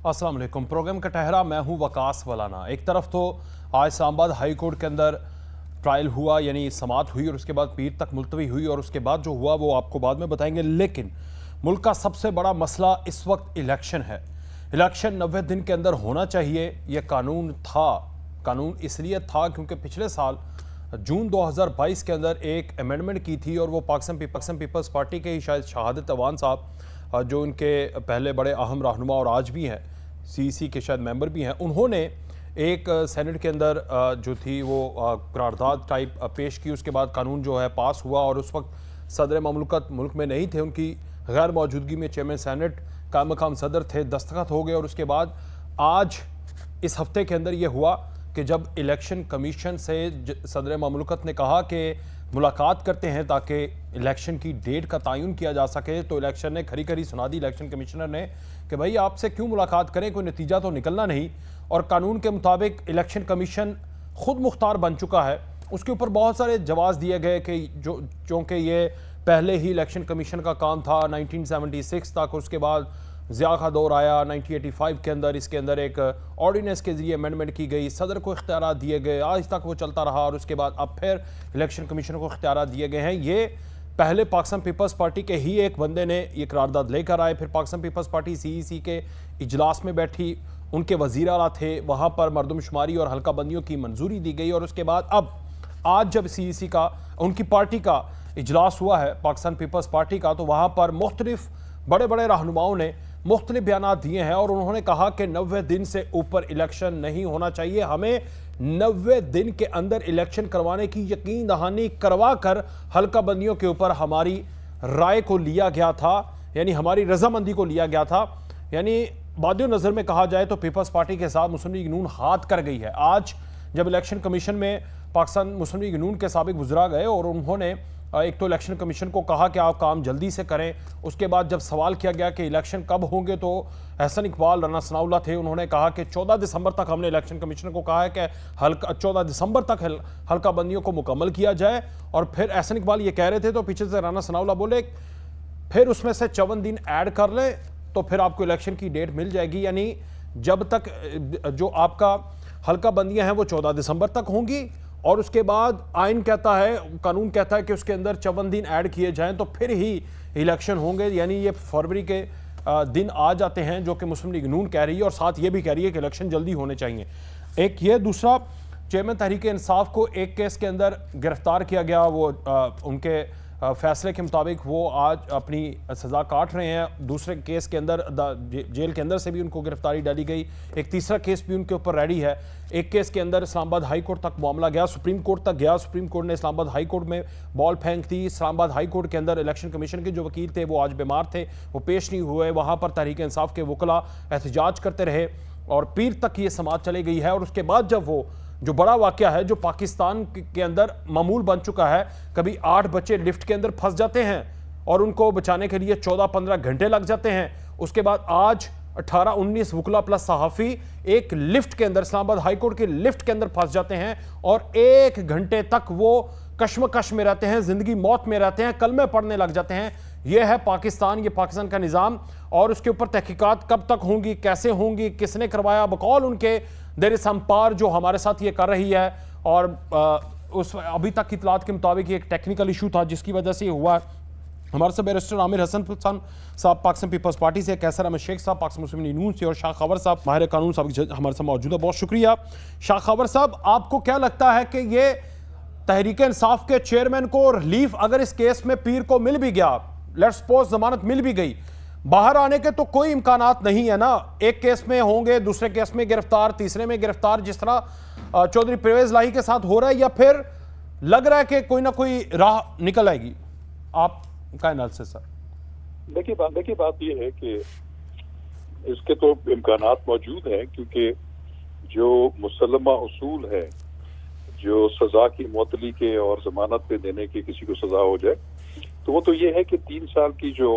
अस्सलाम वालेकुम। प्रोग्राम का टहरा मैं हूं वकास वलाना। एक तरफ तो आज इस्लामाबाद हाई कोर्ट के अंदर ट्रायल हुआ, यानी समाअत हुई और उसके बाद पीर तक मुलतवी हुई और उसके बाद जो हुआ वो आपको बाद में बताएंगे। लेकिन मुल्क का सबसे बड़ा मसला इस वक्त इलेक्शन है। इलेक्शन 90 दिन के अंदर होना चाहिए, यह कानून था। कानून इसलिए था क्योंकि पिछले साल जून 2022 के अंदर एक अमेंडमेंट की थी और वो पाकिस्तान पीपल्स पार्टी के ही शायद शहादत अवान साहब, जो उनके पहले बड़े अहम रहनुमा और आज भी हैं, सीईसी के शायद मेंबर भी हैं, उन्होंने एक सेनेट के अंदर जो थी वो करारदाद टाइप पेश की। उसके बाद कानून जो है पास हुआ और उस वक्त सदर ममलकत मुल्क में नहीं थे, उनकी गैर मौजूदगी में चेयरमैन सेनेट का मकाम सदर थे, दस्तखत हो गए। और उसके बाद आज इस हफ्ते के अंदर ये हुआ कि जब इलेक्शन कमीशन से सदर ममलकत ने कहा कि मुलाकात करते हैं ताकि इलेक्शन की डेट का तयन किया जा सके, तो इलेक्शन ने खरी खरी सुना दी इलेक्शन कमिश्नर ने कि भाई आपसे क्यों मुलाकात करें, कोई नतीजा तो निकलना नहीं। और कानून के मुताबिक इलेक्शन कमीशन खुद मुख्तार बन चुका है। उसके ऊपर बहुत सारे जवाब दिए गए कि चूँकि ये पहले ही इलेक्शन कमीशन का काम था 1976 तक, उसके बाद ज़िया का दौर आया 1985 के अंदर, इसके अंदर एक ऑर्डिनेंस के जरिए अमेंडमेंट की गई, सदर को इख्तियार दिए गए, आज तक वो चलता रहा और उसके बाद अब फिर इलेक्शन कमीशन को इख्तियार दिए गए हैं। ये पहले पाकिस्तान पीपल्स पार्टी के ही एक बंदे ने ये करारदाद लेकर आए, फिर पाकिस्तान पीपल्स पार्टी सीईसी के इजलास में बैठी, उनके वज़ीर आला थे, वहाँ पर मरदमशुमारी और हल्का बंदियों की मंजूरी दी गई और उसके बाद अब आज जब सीईसी का उनकी पार्टी का इजलास हुआ है पाकिस्तान पीपल्स पार्टी का, तो वहाँ पर मुख्तलिफ बड़े बड़े रहनुमाओं ने मुख्तलिफ बयान दिए हैं और उन्होंने कहा कि 90 दिन से ऊपर इलेक्शन नहीं होना चाहिए। हमें 90 दिन के अंदर इलेक्शन करवाने की यकीन दहानी करवा कर हल्का बंदियों के ऊपर हमारी राय को लिया गया था, यानी हमारी रजामंदी को लिया गया था। यानी बादियो नज़र में कहा जाए तो पीपल्स पार्टी के साथ मुस्लिम लीग नून हाथ कर गई है। आज जब इलेक्शन कमीशन में पाकिस्तान मुस्लिम लीग नून के साबिक वज़रा गए और उन्होंने एक तो इलेक्शन कमीशन को कहा कि आप काम जल्दी से करें, उसके बाद जब सवाल किया गया कि इलेक्शन कब होंगे तो एहसन इकबाल, राना सनाउल्लाह थे, उन्होंने कहा कि 14 दिसंबर तक हमने इलेक्शन कमीशन को कहा है कि 14 दिसंबर तक हल्का बंदियों को मुकम्मल किया जाए। और फिर एहसन इकबाल ये कह रहे थे तो पीछे से राना सनाउल्लाह बोले फिर उसमें से 54 दिन ऐड कर लें तो फिर आपको इलेक्शन की डेट मिल जाएगी। यानी जब तक जो आपका हल्का बंदियाँ हैं वो 14 दिसंबर तक होंगी और उसके बाद आइन कहता है, कानून कहता है कि उसके अंदर 54 दिन ऐड किए जाएं तो फिर ही इलेक्शन होंगे। यानी ये फरवरी के दिन आ जाते हैं जो कि मुस्लिम लीग नून कह रही है और साथ ये भी कह रही है कि इलेक्शन जल्दी होने चाहिए। एक ये, दूसरा चेयरमैन तहरीक इंसाफ को एक केस के अंदर गिरफ्तार किया गया, वो उनके फैसले के मुताबिक वो आज अपनी सज़ा काट रहे हैं। दूसरे केस के अंदर जेल के अंदर से भी उनको गिरफ्तारी डाली गई। एक तीसरा केस भी उनके ऊपर रेडी है। एक केस के अंदर इस्लामाबाद हाई कोर्ट तक मामला गया, सुप्रीम कोर्ट तक गया, सुप्रीम कोर्ट ने इस्लामाबाद हाई कोर्ट में बॉल फेंक दी। इस्लामाबाद हाई कोर्ट के अंदर इलेक्शन कमीशन के जो वकील थे वो आज बीमार थे, वो पेश नहीं हुए। वहाँ पर तहरीक इंसाफ के वकला एहतजाज करते रहे और पीर तक ये समाअत चली गई है। और उसके बाद जब वो जो बड़ा वाकया है जो पाकिस्तान के अंदर मामूल बन चुका है, कभी 8 बच्चे लिफ्ट के अंदर फंस जाते हैं और उनको बचाने के लिए 14-15 घंटे लग जाते हैं। उसके बाद आज 18-19 वकला प्लस सहाफ़ी एक लिफ्ट के अंदर, इस्लामाबाद हाई कोर्ट के लिफ्ट के अंदर फंस जाते हैं और 1 घंटे तक वो कश्मकश में रहते हैं, जिंदगी मौत में रहते हैं, कलमे पढ़ने लग जाते हैं। यह है पाकिस्तान, ये पाकिस्तान का निज़ाम। और उसके ऊपर तहकीकात कब तक होंगी, कैसे होंगी, किसने करवाया, बकौल उनके देर संपार जो हमारे साथ ये कर रही है। और उस अभी तक की इतलात के मुताबिक एक टेक्निकल इशू था जिसकी वजह से ये हुआ। हमारे साथ बैरिस्टर आमिर हसन साहब पाकिस्तान पीपल्स पार्टी से, कैसर अहमद शेख साहब पाकिस्तान मुस्लिम लीग नून से और शाह खबर साहब माहिर कानून साहब हमारे साथ मौजूद है। बहुत शुक्रिया। शाह खबर साहब, आपको क्या लगता है कि ये तहरीक इंसाफ के चेयरमैन को रिलीफ अगर इस केस में पीर को मिल भी गया, लेट्स सपोज जमानत मिल भी गई, बाहर आने के तो कोई इम्कानात नहीं है ना? एक केस में होंगे, दूसरे केस में गिरफ्तार, तीसरे में गिरफ्तार, जिस तरह चौधरी परवेज लाही के साथ हो रहा है, या फिर लग रहा है कि कोई ना कोई राह निकल आएगी? आपका एनालिसिस सर। देखिए बात यह है कि इसके तो इम्कानात मौजूद हैं, क्योंकि जो मुसल्लमा उसूल है जो सजा की मुअत्तली के और जमानत पे देने की किसी को सजा हो जाए, तो वो तो ये है कि 3 साल की जो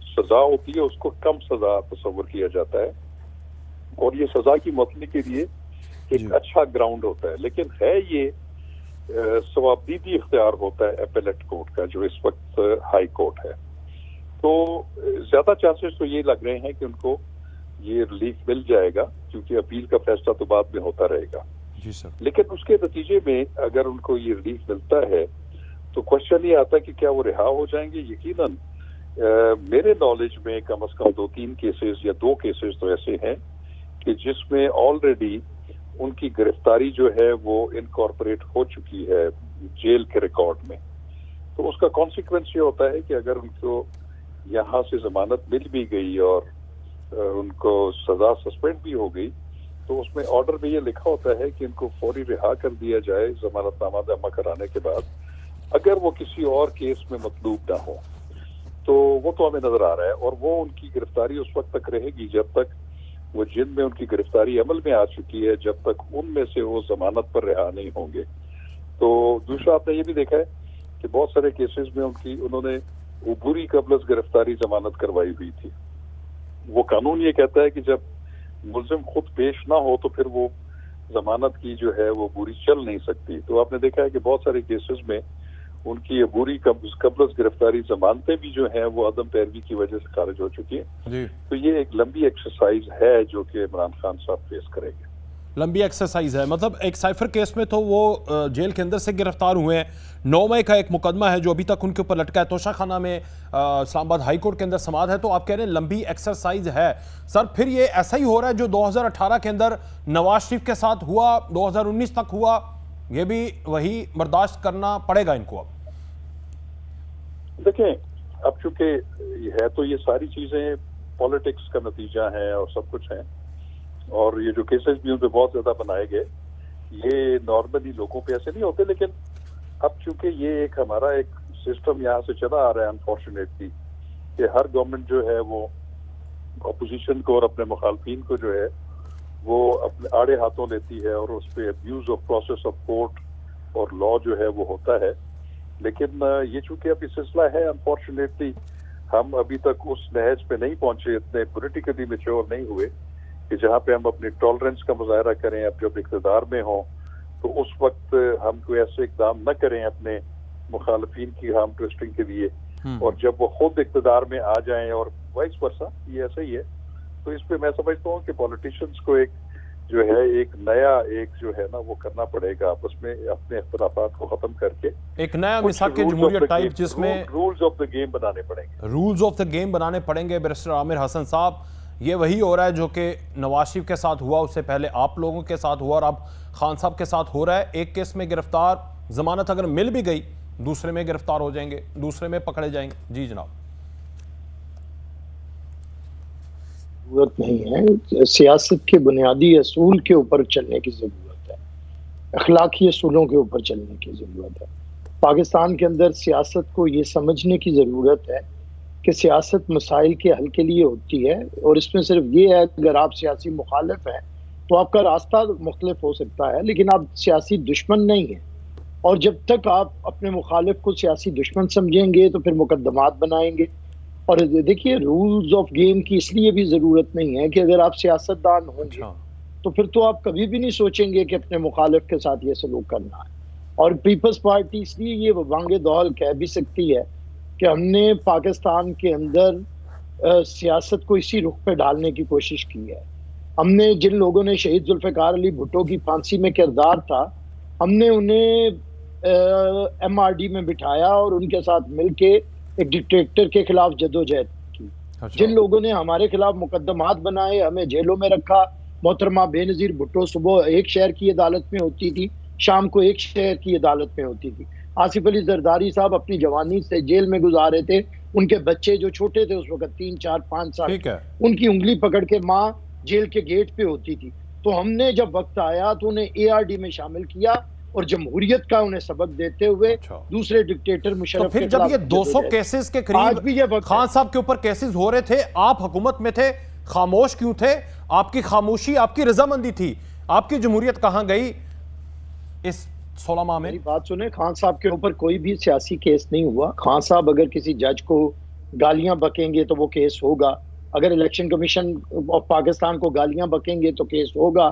सजा होती है उसको कम सजा तस्वर किया जाता है और ये सजा की मुअत्तली के लिए एक अच्छा ग्राउंड होता है। लेकिन है ये सवाबदीदी इख्तियार होता है एपेलेट कोर्ट का, जो इस वक्त हाई कोर्ट है। तो ज्यादा चांसेस तो ये लग रहे हैं कि उनको ये रिलीफ मिल जाएगा, क्योंकि अपील का फैसला तो बाद में होता रहेगा। जी सर। लेकिन उसके नतीजे में अगर उनको ये रिलीफ मिलता है तो क्वेश्चन ये आता है कि क्या वो रिहा हो जाएंगे। यकीनन मेरे नॉलेज में कम से कम 2-3 केसेस या 2 केसेस तो ऐसे हैं कि जिसमें ऑलरेडी उनकी गिरफ्तारी जो है वो इनकॉर्पोरेट हो चुकी है जेल के रिकॉर्ड में। तो उसका कॉन्सिक्वेंस ये होता है कि अगर उनको यहाँ से जमानत मिल भी गई और उनको सजा सस्पेंड भी हो गई, तो उसमें ऑर्डर में ये लिखा होता है कि इनको फौरी रिहा कर दिया जाए जमानतनामा जमा कराने के बाद, अगर वो किसी और केस में मतलूब ना हो। तो वो तो हमें नजर आ रहा है, और वो उनकी गिरफ्तारी उस वक्त तक रहेगी जब तक वो जिन में उनकी गिरफ्तारी अमल में आ चुकी है, जब तक उनमें से वो जमानत पर रिहा नहीं होंगे। तो दूसरा आपने ये भी देखा है कि बहुत सारे केसेस में उन्होंने उबूरी कबल गिरफ्तारी जमानत करवाई हुई थी। वो कानून ये कहता है कि जब मुल्जिम खुद पेश ना हो तो फिर वो जमानत की जो है वो बुरी चल नहीं सकती। तो आपने देखा है कि बहुत सारे केसेस में उनकी बुरी कबल गिरफ्तारी जमानतें भी जो हैं वो अदम पैरवी की वजह से खारिज हो चुकी हैं। जी। तो ये एक लंबी एक्सरसाइज है जो कि इमरान खान साहब फेस करेंगे। लंबी एक्सरसाइज है, मतलब एक साइफर केस में तो वो जेल के अंदर से गिरफ्तार हुए हैं। 9 मई का एक मुकदमा है जो अभी तक उनके ऊपर लटका है, तोशाखाना में इस्लामाबाद हाई कोर्ट के अंदर समाअत है। तो आप कह रहे हैं लंबी एक्सरसाइज है। सर फिर ये ऐसा ही हो रहा है जो 2018 के अंदर नवाज शरीफ के साथ हुआ, 2019 तक हुआ, ये भी वही बर्दाश्त करना पड़ेगा इनको? अब देखें, अब चूंकि है तो ये सारी चीजें पॉलिटिक्स का नतीजा है और सब कुछ है, और ये जो केसेस भी उन पे बहुत ज्यादा बनाए गए, ये नॉर्मली लोगों पे ऐसे नहीं होते। लेकिन अब चूंकि ये एक हमारा एक सिस्टम यहाँ से चला आ रहा है अनफॉर्चुनेटली, कि हर गवर्नमेंट जो है वो अपोजिशन को और अपने मुखालफिन को जो है वो अपने आड़े हाथों लेती है, और उस पर abuse of process of court और लॉ जो है वो होता है। लेकिन ये चूंकि अभी सिलसिला है, अनफॉर्चुनेटली हम अभी तक उस नहज पे नहीं पहुंचे, इतने पॉलिटिकली मैच्योर नहीं हुए कि जहाँ पे हम अपनी टॉलरेंस का मुजाहरा करें। अब जब इक़्तिदार में हो तो उस वक्त हम कोई ऐसे इकदाम न करें अपने मुखालफिन की हार्म ट्विस्टिंग के लिए, और जब वो खुद इक़्तिदार में आ जाएं और वाइस वर्सा, ये ऐसा ही है। तो इस पे मैं समझता हूँ कि पॉलिटिशियंस को एक जो है एक नया एक जो है ना वो करना पड़ेगा, आपस में अपने इख्तिलाफात को खत्म करके एक नया मिसाक के जमहूरियत टाइप, जिसमें रूल्स ऑफ द गेम बनाने पड़ेंगे। रूल्स ऑफ द गेम बनाने पड़ेंगे। बैरिस्टर आमिर हसन साहब, ये वही हो रहा है जो कि नवाज शरीफ के साथ हुआ, उससे पहले आप लोगों के साथ हुआ और अब खान साहब के साथ हो रहा है। एक केस में गिरफ्तार, जमानत अगर मिल भी गई, दूसरे में गिरफ्तार हो जाएंगे, दूसरे में पकड़े जाएंगे। जी जनाब। जरूरत नहीं है, सियासत के बुनियादी असूल के ऊपर चलने की जरूरत है, अखलाकी असूलों के ऊपर चलने की जरूरत है। पाकिस्तान के अंदर सियासत को ये समझने की जरूरत है कि सियासत मसाइल के हल के लिए होती है, और इसमें सिर्फ ये है अगर आप सियासी मुखालिफ हैं तो आपका रास्ता मुख्तलिफ हो सकता है, लेकिन आप सियासी दुश्मन नहीं हैं। और जब तक आप अपने मुखालिफ को सियासी दुश्मन समझेंगे तो फिर मुकदमात बनाएंगे। और देखिए, रूल्स ऑफ गेम की इसलिए भी जरूरत नहीं है कि अगर आप सियासतदान होंगे तो फिर तो आप कभी भी नहीं सोचेंगे कि अपने मुखालिफ के साथ ये सलूक करना है। और पीपल्स पार्टी इसलिए ये वांगे दौल कह भी सकती है कि हमने पाकिस्तान के अंदर सियासत को इसी रुख पे डालने की कोशिश की है। हमने जिन लोगों ने शहीद जुल्फ़िकार अली भुट्टो की फांसी में किरदार था, हमने उन्हें MRD में बिठाया और उनके साथ मिलके एक डिक्टेटर के खिलाफ जदोजहद की। जिन लोगों ने हमारे खिलाफ मुकदमात बनाए, हमें जेलों में रखा। मोहतरमा बेनज़ीर भुट्टो सुबह एक शहर की अदालत में होती थी, शाम को एक शहर की अदालत में होती थी। आसिफ अली जरदारी साहब अपनी जवानी से जेल में गुजारे थे, उनके बच्चे जो छोटे थे उस वक्त 3, 4, 5 साल, उनकी उंगली पकड़ के माँ जेल के गेट पे होती थी। तो हमने जब वक्त आया तो उन्हें ARD में शामिल किया और जमहूरियत का उन्हें सबक देते हुए दूसरे डिक्टेटर मुशर्रफ तो फिर जब ये 200 केसेस के करीब खान साहब के ऊपर केसेस हो रहे थे, आप हुकूमत में थे, खामोश क्यों थे? आपकी खामोशी, आपकी रजामंदी थी, आपकी जमहूरियत कहां गई इस 16 माह में? मेरी बात सुने, खान साहब के ऊपर कोई भी सियासी केस नहीं हुआ। खान साहब अगर किसी जज को गालियां बकेंगे तो वो केस होगा, अगर इलेक्शन कमीशन ऑफ पाकिस्तान को गालियां बकेंगे तो केस होगा,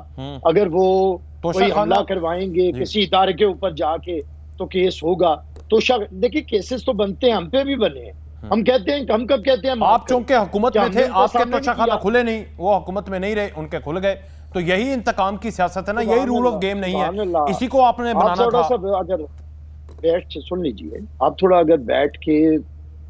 अगर वो कोई हमला करवाएंगे किसी इदारे के ऊपर जाके तो केस होगा। तो देखिए, केसेस तो बनते हैं, हम पे भी बने हैं, हम कहते हैं, हम कब कहते हैं आप चूंकि हुकूमत क्या में थे, हमने उनका आपके सामना तो नहीं खाना किया? खुले नहीं, वो हुकूमत में नहीं रहे, उनके खुल गए। तो यही इंतकाम की सियासत है ना, यही रूल ऑफ गेम नहीं है, इसी को आपने आप बनाना थोड़ा था। सा अगर बैठ सुन लीजिए, आप थोड़ा अगर बैठ के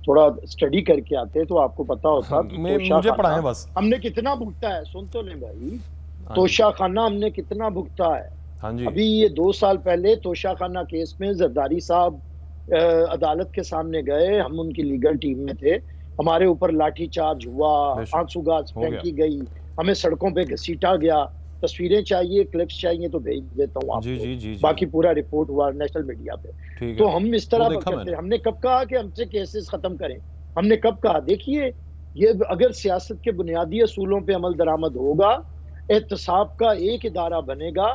थोड़ा स्टडी करके आते तो आपको पता होता कि मुझे पढ़ाएं बस। हमने कितना भुगता है। सुन तो लें भाई, हाँ जी। तोशा खाना हमने कितना भुगता है। हाँ जी। अभी ये 2 साल पहले तोशा खाना केस में जरदारी साहब अदालत के सामने गए, हम उनकी लीगल टीम में थे, हमारे ऊपर लाठीचार्ज हुआ, आंसू गाज फेंकी गई, हमें सड़कों पे घसीटा गया। तस्वीरें चाहिए, क्लिप्स चाहिए तो भेज देता हूँ जी, जी, आपको, जी, जी। बाकी पूरा रिपोर्ट हुआ नेशनल मीडिया पे। तो हम इस तरह करते हैं। हमने कब कहा कि हमसे केसेस खत्म करें? हमने कब कहा? देखिए, ये अगर सियासत के बुनियादी असूलों पे अमल दरामद होगा, एहतसाब का एक इदारा बनेगा,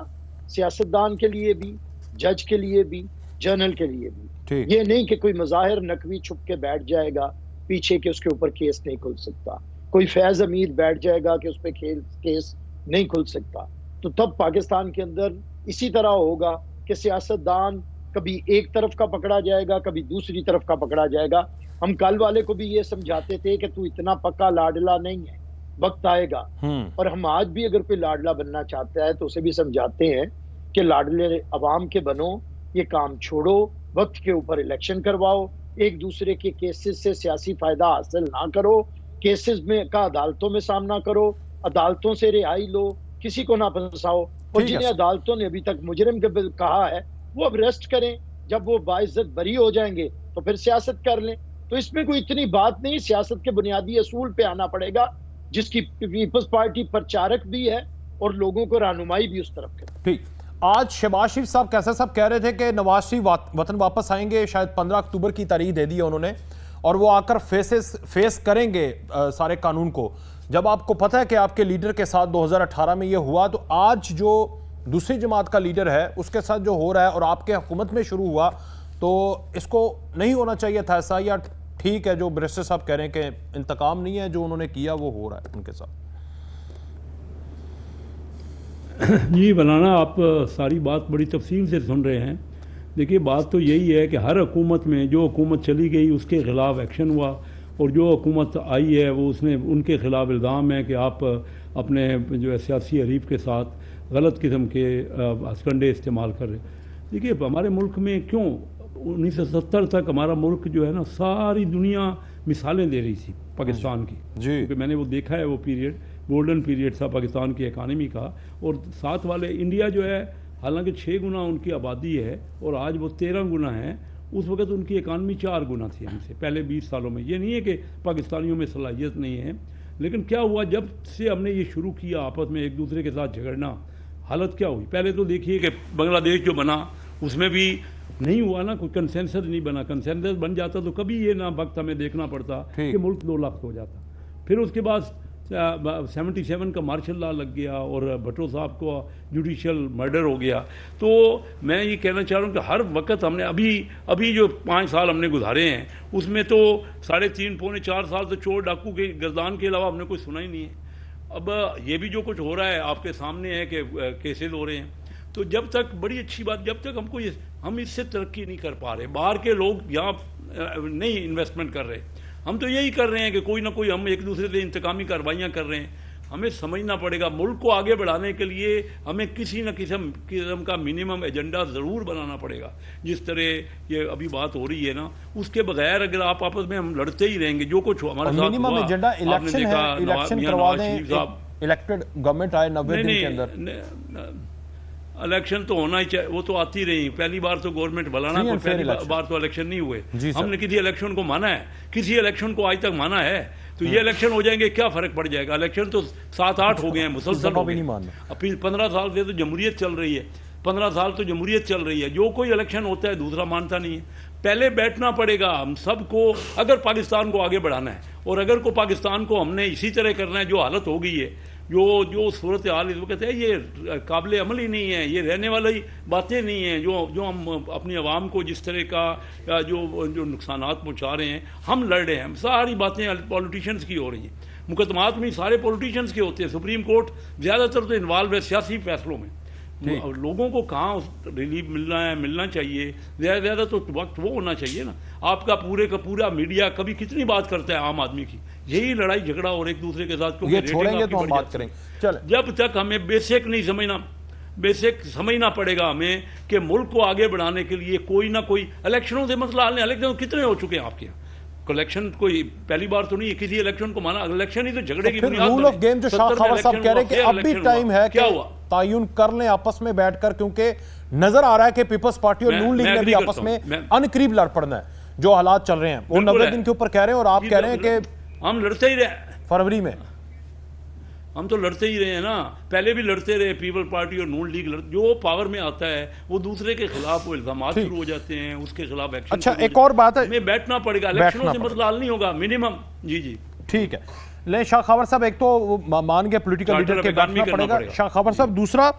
सियासतदान के लिए भी, जज के लिए भी, जर्नल के लिए भी। ये नहीं कि कोई मुजाहिर नकवी छुप के बैठ जाएगा पीछे कि उसके ऊपर केस नहीं खुल सकता, कोई फैज अमीर बैठ जाएगा कि उस पर केस नहीं खुल सकता। तो तब पाकिस्तान के अंदर इसी तरह होगा कि सियासतदान कभी एक तरफ का पकड़ा जाएगा, कभी दूसरी तरफ का पकड़ा जाएगा। हम कल वाले को भी ये समझाते थे कि तू इतना पक्का लाडला नहीं है, वक्त आएगा। और हम आज भी अगर कोई लाडला बनना चाहता है तो उसे भी समझाते हैं कि लाडले अवाम के बनो, ये काम छोड़ो, वक्त के ऊपर इलेक्शन करवाओ, एक दूसरे के केसेस से सियासी फायदा हासिल ना करो, केसेस में का अदालतों में सामना करो, अदालतों से रिहाई लो, किसी को ना फंसाओ। और जिन्हें अदालतों ने अभी तक मुजरिम कहा है वो अब रेस्ट करें, जब वो बाइज्जत बरी हो जाएंगे तो फिर सियासत कर लें। तो इसमें कोई इतनी बात नहीं, सियासत के बुनियादी असूल पे आना पड़ेगा, जिसकी पीपल्स पार्टी प्रचारक भी है और लोगों को रहनुमाई भी उस तरफ करे। ठीक, आज शहबाज शरीफ साहब कैसे साहब कह रहे थे कि नवाज शरीफ वतन वापस आएंगे, शायद 15 अक्टूबर की तारीख दे दी है उन्होंने, और वो आकर फेस करेंगे सारे कानून को। जब आपको पता है कि आपके लीडर के साथ 2018 में ये हुआ, तो आज जो दूसरी जमात का लीडर है उसके साथ जो हो रहा है और आपके हुकूमत में शुरू हुआ, तो इसको नहीं होना चाहिए था ऐसा, या ठीक है जो बैरिस्टर साहब कह रहे हैं कि इंतकाम नहीं है, जो उन्होंने किया वो हो रहा है उनके साथ? जी बनाना, आप सारी बात बड़ी तफसील से सुन रहे हैं। देखिए, बात तो यही है कि हर हुकूमत में जो हुकूमत चली गई उसके ख़िलाफ़ एक्शन हुआ, और जो हुकूमत आई है वो उसने उनके ख़िलाफ़ इल्ज़ाम है कि आप अपने जो है सियासी हरीफ के साथ गलत किस्म के हथकंडे इस्तेमाल कर रहे। देखिए, हमारे मुल्क में क्यों 1970 तक हमारा मुल्क जो है ना, सारी दुनिया मिसालें दे रही थी पाकिस्तान की, क्योंकि मैंने वो देखा है, वो पीरियड गोल्डन पीरियड था पाकिस्तान की इकानमी का। और साथ वाले इंडिया जो है, हालांकि 6 गुना उनकी आबादी है और आज वो 13 गुना है, उस वक्त उनकी इकानमी 4 गुना थी हमसे पहले 20 सालों में। ये नहीं है कि पाकिस्तानियों में सलाहियत नहीं है, लेकिन क्या हुआ जब से हमने ये शुरू किया आपस में एक दूसरे के साथ झगड़ना, हालत क्या हुई? पहले तो देखिए कि बांग्लादेश जो बना उसमें भी नहीं हुआ ना, कोई कंसेंसस नहीं बना। कंसेंसस बन जाता तो कभी ये ना वक्त हमें देखना पड़ता कि मुल्क 2 लाख हो जाता। फिर उसके बाद 77 का मार्शल लॉ लग गया और भट्टो साहब को जुडिशल मर्डर हो गया। तो मैं ये कहना चाह रहा हूँ कि हर वक्त हमने अभी जो 5 साल हमने गुजारे हैं उसमें तो 3.5 पौने 4 साल तो चोर डाकू के गर्दान के अलावा हमने कोई सुना ही नहीं है। अब ये भी जो कुछ हो रहा है आपके सामने है कि केसेस हो रहे हैं, तो जब तक बड़ी अच्छी बात, जब तक हम इससे तरक्की नहीं कर पा रहे, बाहर के लोग यहाँ नहीं इन्वेस्टमेंट कर रहे, हम तो यही कर रहे हैं कि कोई ना कोई हम एक दूसरे से इंतकामी कार्रवाइयाँ कर रहे हैं। हमें समझना पड़ेगा मुल्क को आगे बढ़ाने के लिए हमें किसी न किस्म का मिनिमम एजेंडा ज़रूर बनाना पड़ेगा। जिस तरह ये अभी बात हो रही है ना, उसके बगैर अगर आप आपस में हम लड़ते ही रहेंगे, जो कुछ हमारे साथ मिनिमम एजेंडा इलेक्शन है, इलेक्शन करवा दें, इलेक्टेड गवर्नमेंट आए 90 दिन के अंदर। इलेक्शन तो होना ही चाहिए, वो तो आती रही, पहली बार तो गवर्नमेंट बनाना, कोई पहली बार तो इलेक्शन नहीं हुए। हमने किसी इलेक्शन को माना है? किसी इलेक्शन को आज तक माना है? तो ये इलेक्शन हो जाएंगे क्या फर्क पड़ जाएगा? इलेक्शन तो 7-8 हो गए हैं, मुसलसल हो गए। अभी 15 साल से तो जमहूरियत चल रही है, 15 साल तो जमहूरियत चल रही है। जो कोई इलेक्शन होता है दूसरा मानता नहीं है। पहले बैठना पड़ेगा हम सबको, अगर पाकिस्तान को आगे बढ़ाना है, और अगर को पाकिस्तान को हमने इसी तरह करना है जो हालत हो गई है, जो सूरत हाल इस वक्त है, ये काबिल अमल ही नहीं है, ये रहने वाली बातें नहीं हैं। जो हम अपनी आवाम को जिस तरह का जो नुकसानात पहुँचा रहे हैं, हम लड़ रहे हैं, सारी बातें पॉलिटिशियंस की हो रही हैं। मुकदमात में सारे पॉलिटिशियंस के होते हैं। सुप्रीम कोर्ट ज़्यादातर तो इन्वॉल्व है सियासी फैसलों में। लोगों को कहाँ रिलीफ मिलना चाहिए, ज़्यादा तो वक्त वो होना चाहिए ना। आपका पूरे का पूरा मीडिया कभी कितनी बात करता है आम आदमी की, यही लड़ाई झगड़ा और एक दूसरे के साथ, ये छोड़ेंगे तो हम बात करेंगे। चल, जब तक हमें बेसिक समझना पड़ेगा हमें कि मुल्क को आगे बढ़ाने के लिए कोई ना कोई इलेक्शनों से मसला हल नहीं। इलेक्शन कितने हो चुके हैं आपके यहाँ? इलेक्शन कोई पहली बार तो नहीं है, किसी इलेक्शन को माना इलेक्शन ही तो झगड़े की बुनियाद। रूल ऑफ गेम जो शाह खबर साहब कह रहे हैं कि अब भी टाइम है क्या कि हुआ तायुन कर लें आपस में बैठकर, क्योंकि नजर आ रहा है कि पीपल्स पार्टी और नून लीग ने भी आपस में अनकरीब लड़ पड़ना है। जो हालात चल रहे हैं वो 90 दिन के ऊपर कह रहे हैं और आप कह रहे हैं कि हम लड़ते ही रहे। फरवरी में हम तो लड़ते ही रहे हैं ना, पहले भी लड़ते रहे। पीपल पार्टी और नून लीग जो पावर में आता है वो दूसरे के खिलाफ वो इल्जाम शुरू हो जाते हैं, उसके खिलाफ एक्शन। अच्छा, एक और बात है, हमें बैठना पड़ेगा, इलेक्शनों से मसला हल नहीं होगा मिनिमम। जी ठीक है। ले शाह खबर साहब, एक तो मान के पॉलिटिकल लीडर के बैठना पड़ेगा शाह खबर साहब, दूसरा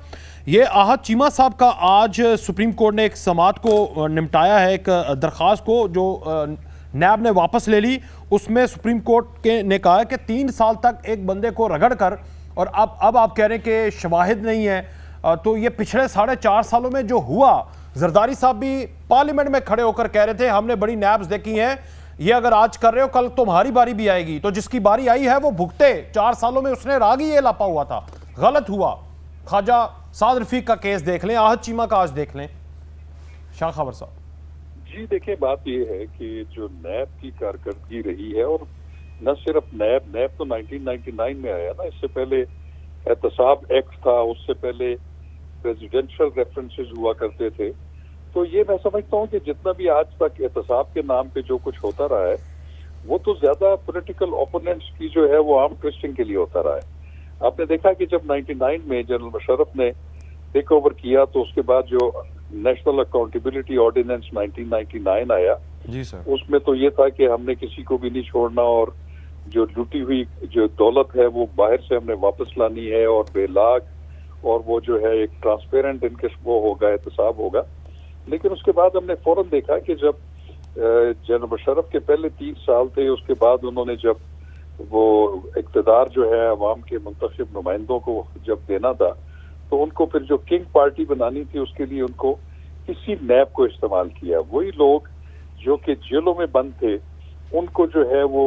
ये आहत चीमा साहब का आज सुप्रीम कोर्ट ने एक समाअत को निपटाया है, एक दरख्वास्त को जो नैब ने वापस ले ली। उसमें सुप्रीम कोर्ट ने कहा है कि 3 साल तक एक बंदे को रगड़ कर, और अब आप कह रहे हैं कि शवाहिद नहीं है, तो ये पिछले 4.5 सालों में जो हुआ, जरदारी साहब भी पार्लियामेंट में खड़े होकर कह रहे थे हमने बड़ी नैब्स देखी हैं, ये अगर आज कर रहे हो कल तुम्हारी बारी भी आएगी। तो जिसकी बारी आई है वो भुगते। 4 सालों में उसने राग ही ये लापा हुआ था, गलत हुआ। ख्वाजा साद रफीक का केस देख लें, आहत चीमा का आज देख लें। शाह खबर साहब जी देखिए, बात ये है कि जो नैब की कारकर्दगी रही है, और न सिर्फ नैब तो 1999 में आया ना, इससे पहले एहतसाब एक्ट था, उससे पहले प्रेसिडेंशियल रेफरेंसेस हुआ करते थे। तो ये मैं समझता हूँ कि जितना भी आज तक एहतसाब के नाम पे जो कुछ होता रहा है वो तो ज्यादा पॉलिटिकल ओपोनेंट्स की जो है वो आर्म ट्विस्टिंग के लिए होता रहा है। आपने देखा कि जब 99 में जनरल मुशर्रफ ने टेक ओवर किया तो उसके बाद जो नेशनल अकाउंटेबिलिटी ऑर्डिनेंस 1999 आया जी सर, उसमें तो ये था कि हमने किसी को भी नहीं छोड़ना, और जो लूटी हुई जो दौलत है वो बाहर से हमने वापस लानी है, और बेलाग, और वो जो है एक ट्रांसपेरेंट इनके वो होगा, एहतसाब होगा। लेकिन उसके बाद हमने फौरन देखा कि जब जनरल मुशर्रफ के पहले 3 साल थे, उसके बाद उन्होंने जब वो इक़्तिदार जो है अवाम के मुंतखब नुमाइंदों को जब देना था, तो उनको फिर जो किंग पार्टी बनानी थी उसके लिए उनको किसी नैब को इस्तेमाल किया। वही लोग जो कि जेलों में बंद थे उनको जो है वो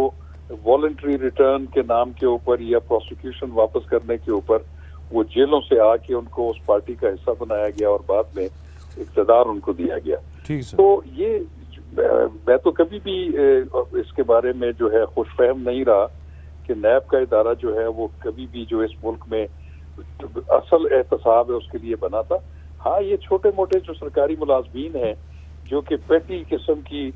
वॉलंटरी रिटर्न के नाम के ऊपर या प्रोसिक्यूशन वापस करने के ऊपर वो जेलों से आके उनको उस पार्टी का हिस्सा बनाया गया और बाद में इक़्तिदार उनको दिया गया। ठीक सर। तो ये मैं तो कभी भी इसके बारे में जो है खुशफहम नहीं रहा कि नैब का इदारा जो है वो कभी भी जो इस मुल्क में असल एहतसाब है उसके लिए बना था। हाँ, ये छोटे मोटे जो सरकारी मुलाजमीन हैं जो कि पेटी किस्म की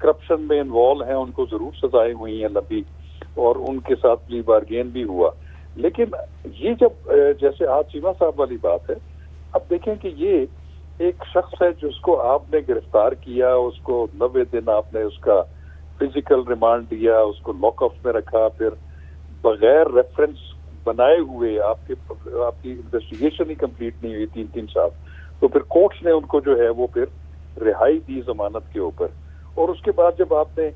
करप्शन में इन्वॉल्व हैं, उनको जरूर सजाएं हुई हैं लंबी, और उनके साथ प्ली बारगेन भी हुआ। लेकिन ये जब जैसे आज चीमा साहब वाली बात है, अब देखें कि ये एक शख्स है जिसको आपने गिरफ्तार किया, उसको 90 दिन आपने उसका फिजिकल रिमांड दिया, उसको लॉकअप में रखा, फिर बगैर रेफरेंस बनाए हुए आपकी इन्वेस्टिगेशन ही कंप्लीट नहीं हुई 3-3 साल, तो फिर कोर्ट्स ने उनको जो है वो फिर रिहाई दी जमानत के ऊपर। और उसके बाद जब आपने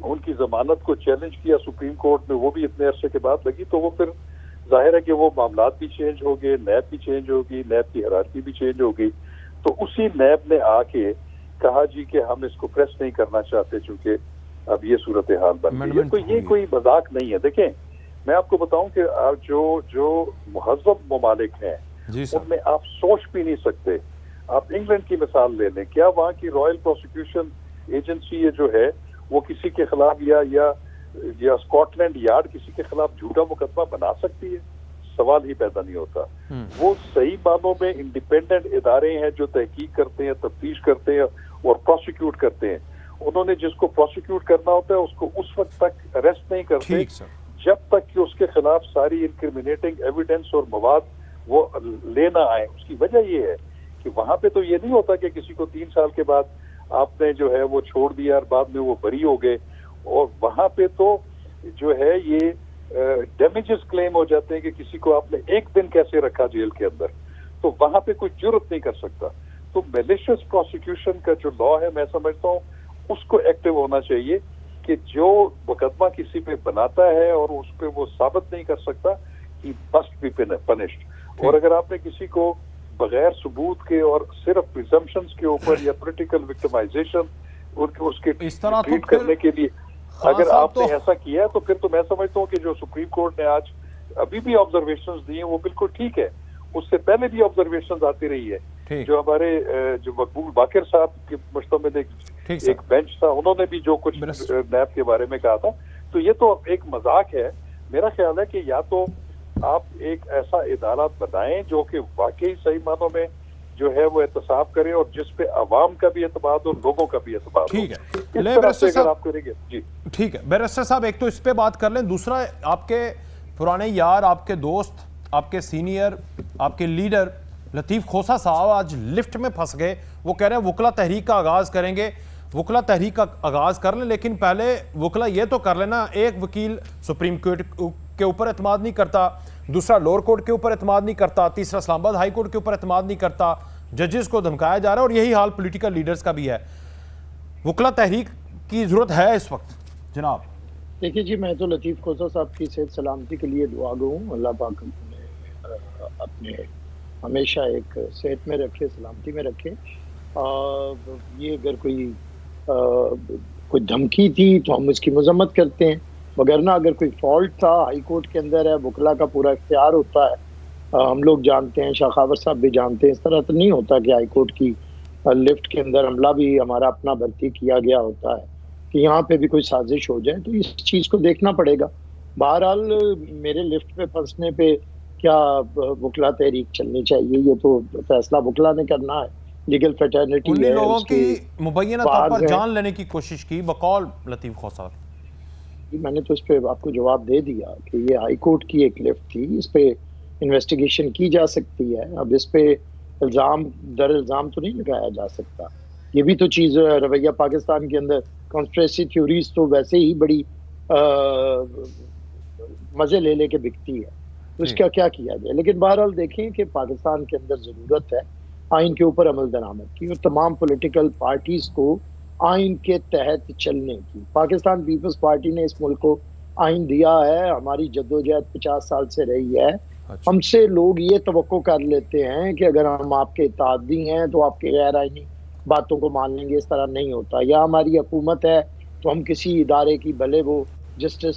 उनकी जमानत को चैलेंज किया सुप्रीम कोर्ट में, वो भी इतने अरसे के बाद लगी, तो वो फिर जाहिर है कि वो मामलात भी चेंज हो गए, नैब भी चेंज होगी, नैब की हिरारकी भी चेंज हो गई। तो उसी नैब ने आके कहा जी कि हम इसको प्रेस नहीं करना चाहते चूंकि अब ये सूरत हाल बन गई है। तो ये कोई मजाक नहीं है। देखें, मैं आपको बताऊं कि जो मुहज़्ज़ब ममालिक हैं उनमें आप सोच भी नहीं सकते। आप इंग्लैंड की मिसाल ले लें, क्या वहाँ की रॉयल प्रोसिक्यूशन एजेंसी जो है वो किसी के खिलाफ या स्कॉटलैंड यार्ड किसी के खिलाफ झूठा मुकदमा बना सकती है? सवाल ही पैदा नहीं होता। वो सही मानों में इंडिपेंडेंट इदारे हैं जो तहकीक करते हैं, तफ्तीश करते हैं और प्रोसिक्यूट करते हैं। उन्होंने जिसको प्रोसिक्यूट करना होता है उसको उस वक्त तक अरेस्ट नहीं करते जब तक कि उसके खिलाफ सारी इंक्रिमिनेटिंग एविडेंस और मवाद वो लेना आए। उसकी वजह ये है कि वहां पे तो ये नहीं होता कि किसी को 3 साल के बाद आपने जो है वो छोड़ दिया और बाद में वो बरी हो गए, और वहां पे तो जो है ये डैमेजेस क्लेम हो जाते हैं कि किसी को आपने 1 दिन कैसे रखा जेल के अंदर, तो वहां पे कोई जुर्रत नहीं कर सकता। तो मैलिशियस प्रोसिक्यूशन का जो लॉ है, मैं समझता हूँ उसको एक्टिव होना चाहिए कि जो मुकदमा किसी पे बनाता है और उस पे वो साबित नहीं कर सकता, ही मस्ट बी पनिश्ड। और अगर आपने किसी को बगैर सबूत के और सिर्फ प्रिजम्पशंस के ऊपर या पॉलिटिकल विक्टिमाइजेशन उसके इस तरह तो ट्रीट फिर करने के लिए अगर साहब आपने तो ऐसा किया तो फिर तो मैं समझता हूँ कि जो सुप्रीम कोर्ट ने आज अभी भी ऑब्जर्वेशंस दिए वो बिल्कुल ठीक है। उससे पहले भी ऑब्जर्वेशंस आती रही है। ठीक। जो हमारे जो मकबूल बाकिर साहब के मुश्तमिल एक बेंच था, उन्होंने भी जो कुछ नैब के बारे में कहा था, तो ये तो एक मजाक है। मेरा ख्याल है कि या तो आप एक ऐसा इदारा बनाएं जो कि वाकई सही मानों में जो है वो एहतसाब करे और जिस पे अवाम का भी एतबार हो, लोगों का भी एतबार हो। ठीक है, इस तरह से अगर आप करेंगे जी ठीक है। बैरिस्टर साहब, एक तो इस पे बात कर लें, दूसरा आपके पुराने यार, आपके दोस्त, आपके सीनियर, आपके लीडर लतीफ़ खोसा साहब आज लिफ्ट में फंस गए। वो कह रहे हैं वकला तहरीक का आगाज़ करेंगे। वकला तहरीक का आगाज़ कर लें, लेकिन पहले वकला ये तो कर लेना, एक वकील सुप्रीम कोर्ट के ऊपर एतमाद नहीं करता, दूसरा लोअर कोर्ट के ऊपर एतमाद नहीं करता, तीसरा इस्लामाबाद हाई कोर्ट के ऊपर एतमाद नहीं करता, जजेस को धमकाया जा रहा है, और यही हाल पॉलिटिकल लीडर्स का भी है। वकला तहरीक की ज़रूरत है इस वक्त जनाब? देखिए जी, मैं तो लतीफ़ खोसा साहब की सेहत सलामती के लिए दुआ गो हूँ। अल्लाह पाक अपने हमेशा एक सेहत में रखे, सलामती में रखे। ये अगर कोई धमकी थी तो हम इसकी मजम्मत करते हैं, वगरना अगर कोई फॉल्ट था हाई कोर्ट के अंदर है, वकला का पूरा इख्तियार होता है। हम लोग जानते हैं, शाखावर साहब भी जानते हैं, इस तरह तो नहीं होता कि हाई कोर्ट की लिफ्ट के अंदर हमला भी हमारा अपना भर्ती किया गया होता है कि यहाँ पे भी कोई साजिश हो जाए। तो इस चीज़ को देखना पड़ेगा। बहरहाल मेरे लिफ्ट पे फंसने पे क्या वकला तहरीक चलनी चाहिए, ये तो फैसला वकला ने करना है। लीगल फैटर्निटी है, लोगों की मुबैना तौर पर जान लेने की कोशिश की बकौल लतीफ़ खोसा। मैंने तो इस पे आपको जवाब दे दिया कि ये हाई कोर्ट की एक लिफ्ट थी, इस पे इन्वेस्टिगेशन की जा सकती है। अब इस पे इल्ज़ाम दर इल्ज़ाम तो नहीं लगाया जा सकता। ये भी तो चीज़ रवैया पाकिस्तान के अंदर कॉन्स्पिरेसी थ्योरीज तो वैसे ही बड़ी मज़े ले लेके बिकती है, तो इसका क्या किया जाए। लेकिन बहरहाल देखें कि पाकिस्तान के अंदर ज़रूरत है आइन के ऊपर अमल दरामद की और तमाम पॉलिटिकल पार्टीज़ को आइन के तहत चलने की। पाकिस्तान पीपल्स पार्टी ने इस मुल्क को आइन दिया है, हमारी जद्दोजहद 50 साल से रही है। हमसे लोग ये तवक्को कर लेते हैं कि अगर हम आपके इत्तेहादी हैं तो आपके गैर आइनी बातों को मान लेंगे। इस तरह नहीं होता। या हमारी हुकूमत है तो हम किसी इदारे की, भले वो जस्टिस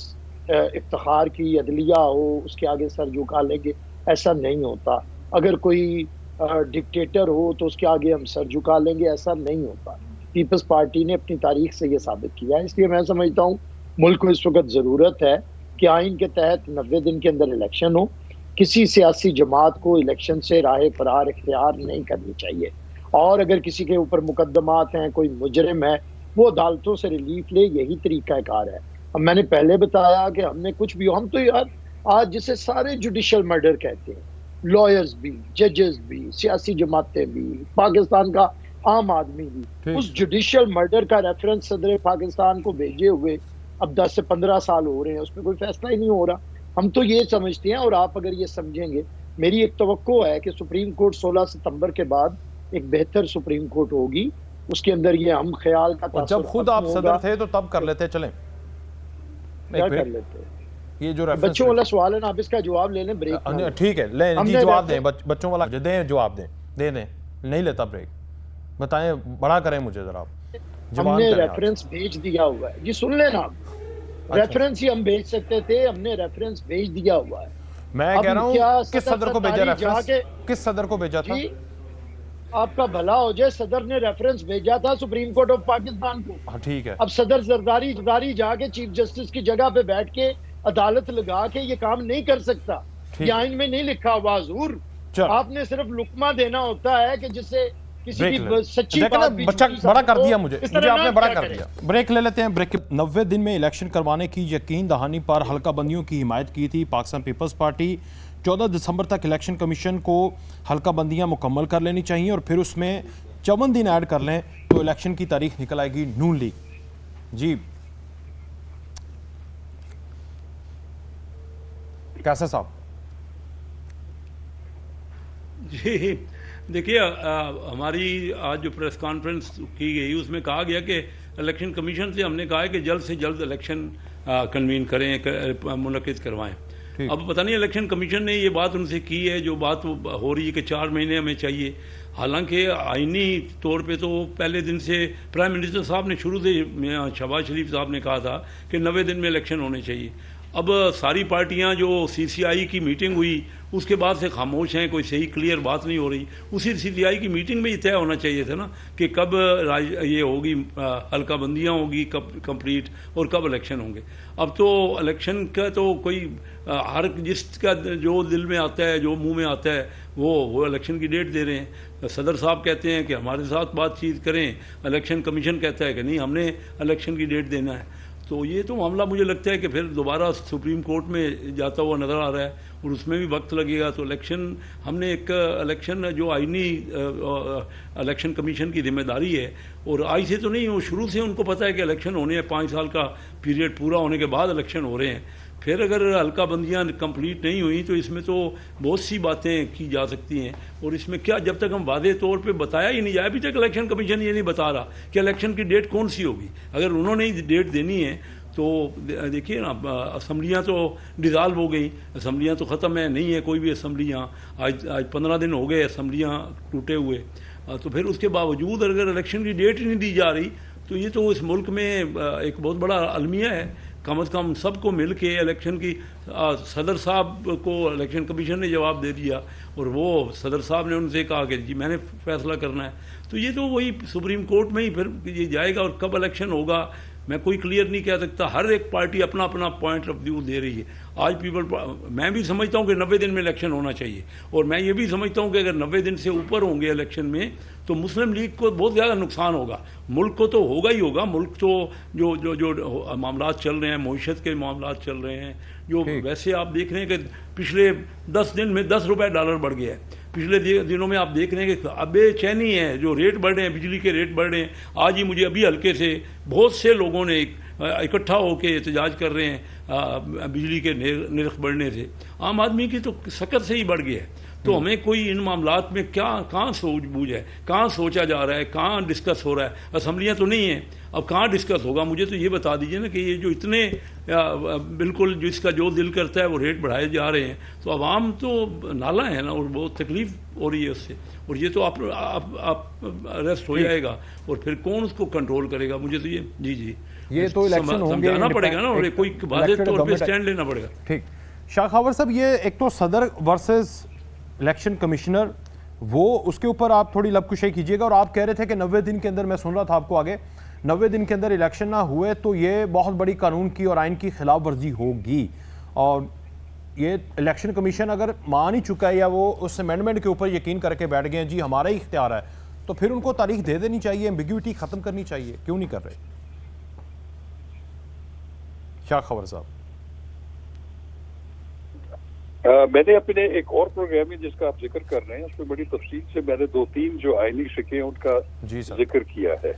इफ्तिखार की अदलिया हो, उसके आगे सर झुका लेंगे, ऐसा नहीं होता। अगर कोई डिक्टेटर हो तो उसके आगे हम सर झुका लेंगे, ऐसा नहीं होता। पीपल्स पार्टी ने अपनी तारीख से ये साबित किया है। इसलिए मैं समझता हूँ मुल्क को इस वक्त ज़रूरत है कि आइन के तहत 90 दिन के अंदर इलेक्शन हो। किसी सियासी जमात को इलेक्शन से राह फरार इख्तियार नहीं करनी चाहिए। और अगर किसी के ऊपर मुकदमात हैं, कोई मुजरिम है, वो अदालतों से रिलीफ ले, यही तरीक़ाकार है। अब मैंने पहले बताया कि हमने कुछ भी, हम तो यार आज जिसे सारे जुडिशल मर्डर कहते हैं, लॉयर्स भी, जजेस भी, सियासी जमातें भी, पाकिस्तान का आम आदमी भी, उस जुडिशल मर्डर का रेफरेंस सदर पाकिस्तान को भेजे हुए अब 10 से 15 साल हो रहे हैं, उस पर कोई फैसला ही नहीं हो रहा। हम तो ये समझते हैं, और आप अगर ये समझेंगे, मेरी एक तवक्को है कि सुप्रीम कोर्ट 16 सितंबर के बाद एक बेहतर सुप्रीम कोर्ट होगी, उसके अंदर ये हम ख्याल का जब खुद आप सदर थे तो तब कर लेते। चलें क्या कर लेते हैं? ये जो बच्चों वाला सवाल है ना, आप इसका जवाब ले लें, ब्रेक। ठीक है, ले जी, जवाब दें, बच्चों वाला दें, जवाब दें, दे नहीं लेता ब्रेक, बताएं, बड़ा करें मुझे जरा। हमने रेफरेंस भेज दिया हुआ है जी, सुन लेना आप। रेफरेंस ही हम भेज सकते थे, हमने रेफरेंस भेज दिया हुआ है। मैं कह रहा हूँ किस सदर को भेजा रेफरेंस? किस सदर को भेजा था? आपका भला हो जाए, सदर ने रेफरेंस भेजा था सुप्रीम कोर्ट ऑफ पाकिस्तान को। हाँ ठीक है। अब सदर जरदारी जाके चीफ जस्टिस की जगह पे बैठ के अदालत लगा के ये काम नहीं कर सकता। ये आइन में नहीं लिखा हुआ हुजूर। आपने सिर्फ लुकमा देना होता है कि जिससे किसी की सच्ची बात भी बच्चा बड़ा कर दिया मुझे आपने बड़ा कर दिया। ब्रेक ले लेते हैं। ब्रेक। 90 दिन में इलेक्शन करवाने की यकीन दहानी पर हल्का बंदियों की हिमायत की थी पाकिस्तान पीपल्स पार्टी। 14 दिसंबर तक इलेक्शन कमीशन को हल्का बंदियां मुकम्मल कर लेनी चाहिए और फिर उसमें 54 दिन ऐड कर लें तो इलेक्शन की तारीख निकल आएगी नून लीग। जी कैसा साहब? जी देखिए, हमारी आज जो प्रेस कॉन्फ्रेंस की गई उसमें कहा गया कि इलेक्शन कमीशन से हमने कहा है कि जल्द से जल्द इलेक्शन कन्वीन करें, मुनक्किद करवाएं। ठीक। अब पता नहीं इलेक्शन कमीशन ने ये बात उनसे की है, जो बात हो रही है कि 4 महीने हमें चाहिए। हालांकि आईनी तौर पे तो पहले दिन से प्राइम मिनिस्टर साहब ने शुरू से, शहबाज शरीफ साहब ने कहा था कि 90 दिन में इलेक्शन होने चाहिए। अब सारी पार्टियां जो CCI की मीटिंग हुई उसके बाद से खामोश हैं, कोई सही क्लियर बात नहीं हो रही। उसी CCI की मीटिंग में ही तय होना चाहिए था ना कि कब ये होगी, हल्का बंदियाँ होगी कब कंप्लीट और कब इलेक्शन होंगे। अब तो इलेक्शन का तो कोई हर जिसका जो दिल में आता है, जो मुंह में आता है, वो इलेक्शन की डेट दे रहे हैं। सदर साहब कहते हैं कि हमारे साथ बातचीत करें, इलेक्शन कमीशन कहता है कि नहीं हमने इलेक्शन की डेट देना है। तो ये तो मामला मुझे लगता है कि फिर दोबारा सुप्रीम कोर्ट में जाता हुआ नज़र आ रहा है और उसमें भी वक्त लगेगा। तो इलेक्शन, हमने एक इलेक्शन जो आईनी इलेक्शन कमीशन की जिम्मेदारी है, और आज से तो नहीं, वो शुरू से उनको पता है कि इलेक्शन होने हैं, 5 साल का पीरियड पूरा होने के बाद इलेक्शन हो रहे हैं। फिर अगर हल्का बंदियाँ कंप्लीट नहीं हुई तो इसमें तो बहुत सी बातें की जा सकती हैं। और इसमें क्या, जब तक हम वादे तौर पे बताया ही नहीं जाए, अभी तक इलेक्शन कमीशन ये नहीं बता रहा कि इलेक्शन की डेट कौन सी होगी। अगर उन्होंने ही डेट देनी है तो देखिए ना, असम्बलियाँ तो डिज़ाल्व हो गई, असम्बलियाँ तो ख़त्म है, नहीं है कोई भी असम्बलियाँ। आज 15 दिन हो गए असम्बलियाँ टूटे हुए। तो फिर उसके बावजूद अगर इलेक्शन की डेट ही नहीं दी जा रही तो ये तो इस मुल्क में एक बहुत बड़ा अलमिया है। कम अज़ कम सबको मिल के इलेक्शन की, सदर साहब को इलेक्शन कमीशन ने जवाब दे दिया और वो सदर साहब ने उनसे कहा कि जी मैंने फैसला करना है। तो ये तो वही सुप्रीम कोर्ट में ही फिर ये जाएगा। और कब इलेक्शन होगा मैं कोई क्लियर नहीं कह सकता। हर एक पार्टी अपना अपना पॉइंट ऑफ व्यू दे रही है। आज मैं भी समझता हूँ कि 90 दिन में इलेक्शन होना चाहिए, और मैं ये भी समझता हूँ कि अगर 90 दिन से ऊपर होंगे इलेक्शन में तो मुस्लिम लीग को बहुत ज़्यादा नुकसान होगा। मुल्क को तो होगा ही होगा। मुल्क तो जो जो जो मामला चल रहे हैं, मईशत के मामला चल रहे हैं, जो वैसे आप देख रहे हैं कि पिछले 10 दिन में 10 रुपये डॉलर बढ़ गया है। पिछले दिनों में आप देख रहे हैं कि अब बेचैनी है, जो रेट बढ़ रहे हैं, बिजली के रेट बढ़ रहे हैं। आज ही मुझे अभी हल्के से बहुत से लोगों ने इकट्ठा होकर एहतजाज कर रहे हैं बिजली के निर्ख बढ़ने से। आम आदमी की तो सकत से ही बढ़ गया है। तो हमें कोई इन मामलात में कहाँ सूझबूझ है, कहाँ सोचा जा रहा है, कहाँ डिस्कस हो रहा है। असम्बलियाँ तो नहीं हैं, अब कहाँ डिस्कस होगा। मुझे तो ये बता दीजिए ना कि ये जो इतने बिल्कुल जिसका जो दिल करता है वो रेट बढ़ाए जा रहे हैं, तो आवाम तो नाला है ना, और बहुत तकलीफ हो रही है उससे। और ये तो आप अरेस्ट हो जाएगा और फिर कौन उसको कंट्रोल करेगा। मुझे तो ये ये तो इलेक्शन होंगे, समझाना पड़ेगा ना, और कोई वादे तौर पे स्टैंड लेना पड़ेगा। ठीक, शाह खबर साहब, ये एक तो सदर वर्सेस इलेक्शन कमिश्नर, वो उसके ऊपर आप थोड़ी लबकुशाई कीजिएगा। और आप कह रहे थे कि 90 दिन के अंदर, मैं सुन रहा था आपको आगे, 90 दिन के अंदर इलेक्शन ना हुए तो ये बहुत बड़ी कानून की और आइन की खिलाफ वर्जी होगी। और ये इलेक्शन कमीशन अगर मान ही चुका है या वो उस अमेंडमेंट के ऊपर यकीन करके बैठ गए हैं जी हमारा ही इख्तियार है, तो फिर उनको तारीख दे देनी चाहिए, एम्बिग्यूटी खत्म करनी चाहिए। क्यों नहीं कर रहे शाह खबर साहब? मैंने अपने एक और प्रोग्राम में जिसका आप जिक्र कर रहे हैं उसमें बड़ी तफसील से मैंने 2-3 जो आईनी शिकें उनका जिक्र किया है।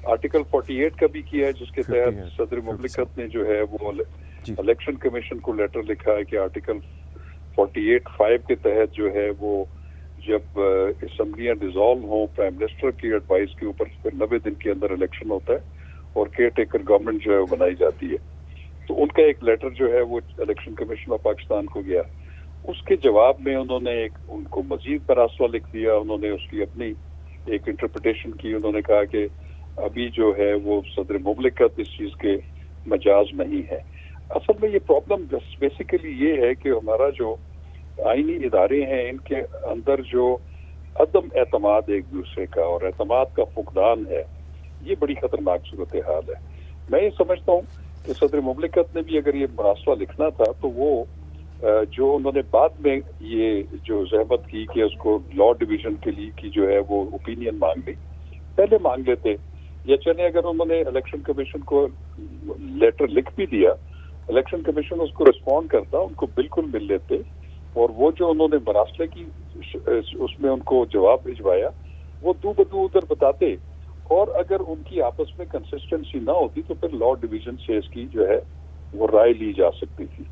आर्टिकल 48 का भी किया है, जिसके तहत सदर मुमलिकत ने जो है वो इलेक्शन कमीशन को लेटर लिखा है कि आर्टिकल 48(5) के तहत जो है वो जब असम्बलियां डिसॉल्व हों, प्राइम मिनिस्टर की एडवाइस के ऊपर फिर 90 दिन के अंदर इलेक्शन होता है और केयर टेकर गवर्नमेंट जो है वो बनाई जाती है। तो उनका एक लेटर जो है वो इलेक्शन कमीशन ऑफ पाकिस्तान को गया। उसके जवाब में उन्होंने उनको मजीद मरासला लिख दिया। उन्होंने उसकी अपनी एक इंटरप्रिटेशन की। उन्होंने कहा कि अभी जो है वो सदर मुमलिकत इस चीज के मजाज नहीं है। असल में ये प्रॉब्लम बेसिकली ये है कि हमारा जो आईनी इदारे हैं इनके अंदर जो अदम एतमाद एक दूसरे का और एतमाद का फुकदान है, ये बड़ी खतरनाक सूरत हाल है। मैं ये समझता हूँ कि सदर मुमलिकत ने भी अगर ये मरासला लिखना था तो वो जो उन्होंने बाद में ये जो जहमत की कि उसको लॉ डिवीजन के लिए की जो है वो ओपिनियन मांग ली, पहले मांग लेते। या चले अगर उन्होंने इलेक्शन कमीशन को लेटर लिख भी दिया, इलेक्शन कमीशन उसको रिस्पॉन्ड करता, उनको बिल्कुल मिल लेते और वो जो उन्होंने मरासले की उसमें उनको जवाब भिजवाया वो दू बदू उधर बताते। और अगर उनकी आपस में कंसिस्टेंसी ना होती तो फिर लॉ डिवीजन से इसकी जो है वो राय ली जा सकती थी।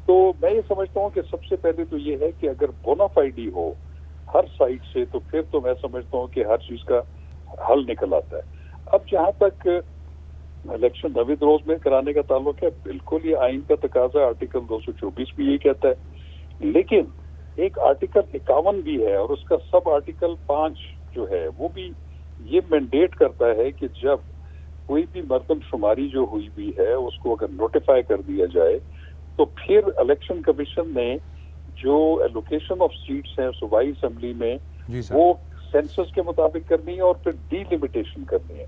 तो मैं ये समझता हूँ कि सबसे पहले तो ये है कि अगर बोनाफाइडी हो हर साइड से तो फिर तो मैं समझता हूँ कि हर चीज का हल निकल आता है। अब जहाँ तक इलेक्शन नवीद रोज में कराने का ताल्लुक है, बिल्कुल ये आइन का तकाजा, आर्टिकल 224 भी यही कहता है। लेकिन एक आर्टिकल 51 भी है और उसका सब आर्टिकल 5 जो है वो भी ये मैंडेट करता है कि जब कोई भी मरदमशुमारी जो हुई भी है उसको अगर नोटिफाई कर दिया जाए तो फिर इलेक्शन कमीशन ने जो एलोकेशन ऑफ सीट्स हैं सूबाई असेंबली में जी सर। वो सेंसस के मुताबिक करनी है और फिर डीलिमिटेशन करनी है,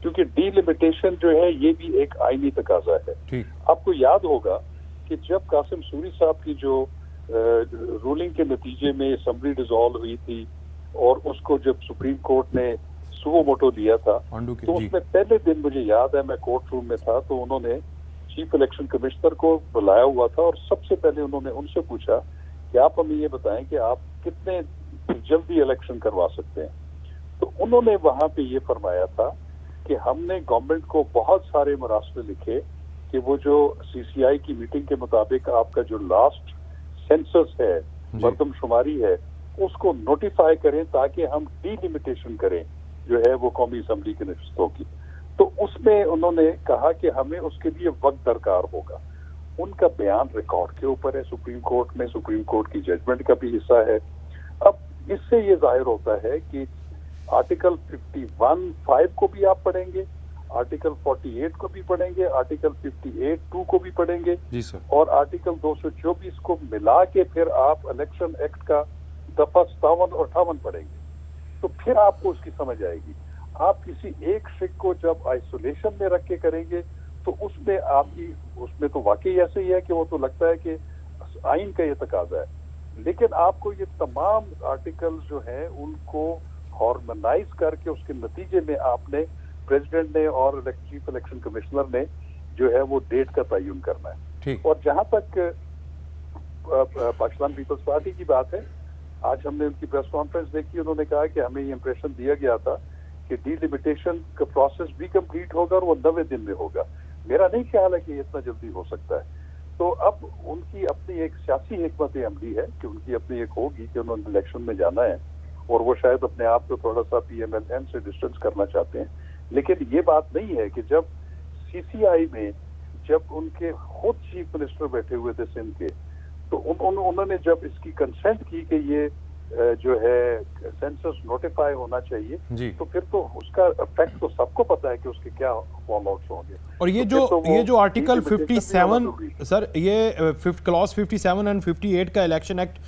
क्योंकि डीलिमिटेशन जो है ये भी एक आईनी तकाजा है। ठीक। आपको याद होगा कि जब कासिम सूरी साहब की जो रूलिंग के नतीजे में असेंबली डिसॉल्व हुई थी और उसको जब सुप्रीम कोर्ट ने सुओ मोटो लिया था तो उसमें पहले दिन मुझे याद है मैं कोर्ट रूम में था तो उन्होंने चीफ इलेक्शन कमिश्नर को बुलाया हुआ था और सबसे पहले उन्होंने उनसे पूछा कि आप हमें ये बताएं कि आप कितने जल्दी इलेक्शन करवा सकते हैं। तो उन्होंने वहां पे ये फरमाया था कि हमने गवर्नमेंट को बहुत सारे मरासले लिखे कि वो जो सीसीआई की मीटिंग के मुताबिक आपका जो लास्ट सेंसस है, मरदमशुमारी है, उसको नोटिफाई करें ताकि हम डीलिमिटेशन करें जो है वो कौमी असेंबली की नशिस्तों की। तो उसमें उन्होंने कहा कि हमें उसके लिए वक्त दरकार होगा। उनका बयान रिकॉर्ड के ऊपर है सुप्रीम कोर्ट में, सुप्रीम कोर्ट की जजमेंट का भी हिस्सा है। अब इससे ये जाहिर होता है कि आर्टिकल 51(5) को भी आप पढ़ेंगे, आर्टिकल 48 को भी पढ़ेंगे, आर्टिकल 58(2) को भी पढ़ेंगे जी सर। और आर्टिकल 224 को मिला के फिर आप इलेक्शन एक्ट का दफा 57 और 58 पढ़ेंगे, तो फिर आपको उसकी समझ आएगी। आप किसी एक शिक को जब आइसोलेशन में रख के करेंगे तो उसमें आपकी उसमें तो वाकई ऐसे ही है कि वो तो लगता है कि आइन का ये तकाजा है, लेकिन आपको ये तमाम आर्टिकल जो हैं उनको हार्मोनाइज करके उसके नतीजे में आपने प्रेसिडेंट ने और चीफ इलेक्शन कमिश्नर ने जो है वो डेट का तयन करना है। और जहां तक पाकिस्तान पीपल्स पार्टी की बात है, आज हमने उनकी प्रेस कॉन्फ्रेंस देखी, उन्होंने कहा कि हमें ये इंप्रेशन दिया गया था कि डीलिमिटेशन का प्रोसेस भी कंप्लीट होगा और वो 90 दिन में होगा। मेरा नहीं ख्याल है कि ये इतना जल्दी हो सकता है। तो अब उनकी अपनी एक सियासी हिकमत अमली है कि उनकी अपनी एक होगी कि उन्होंने इलेक्शन में जाना है और वो शायद अपने आप को थोड़ा सा PMLN से डिस्टेंस करना चाहते हैं। लेकिन ये बात नहीं है कि जब CCI में जब उनके खुद चीफ मिनिस्टर बैठे हुए थे सिंध के, तो उन्होंने जब इसकी कंसेंट की कि ये जो है सेंसस नोटिफाई होना चाहिए, तो फिर तो उसका इफेक्ट तो सबको पता है कि उसके क्या फॉल आउट्स होंगे। और ये जो आर्टिकल 57 सर, ये क्लॉज 57 एंड 58 का इलेक्शन एक्ट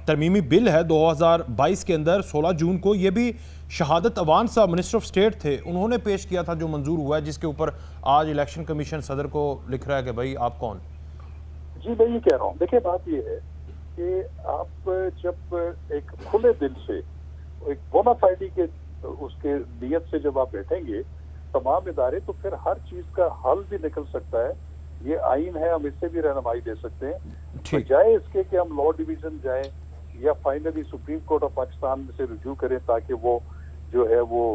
तरमीमी बिल है 2022 के अंदर 16 जून को, ये भी शहादत अवान साहब मिनिस्टर ऑफ स्टेट थे, उन्होंने पेश किया था, जो मंजूर हुआ है, जिसके ऊपर आज इलेक्शन कमीशन सदर को लिख रहा है कि भाई आप कौन। जी मैं ये कह रहा हूँ, देखिए बात ये है कि आप जब एक खुले दिल से एक बोनाफाइडी के उसके नियत से जब आप बैठेंगे तमाम इदारे, तो फिर हर चीज का हल भी निकल सकता है। ये आइन है, हम इससे भी रहनुमाई दे सकते हैं, बजाय इसके कि हम लॉ डिवीजन जाएं या finally supreme court of Pakistan से रुजू करें ताकि वो जो है वो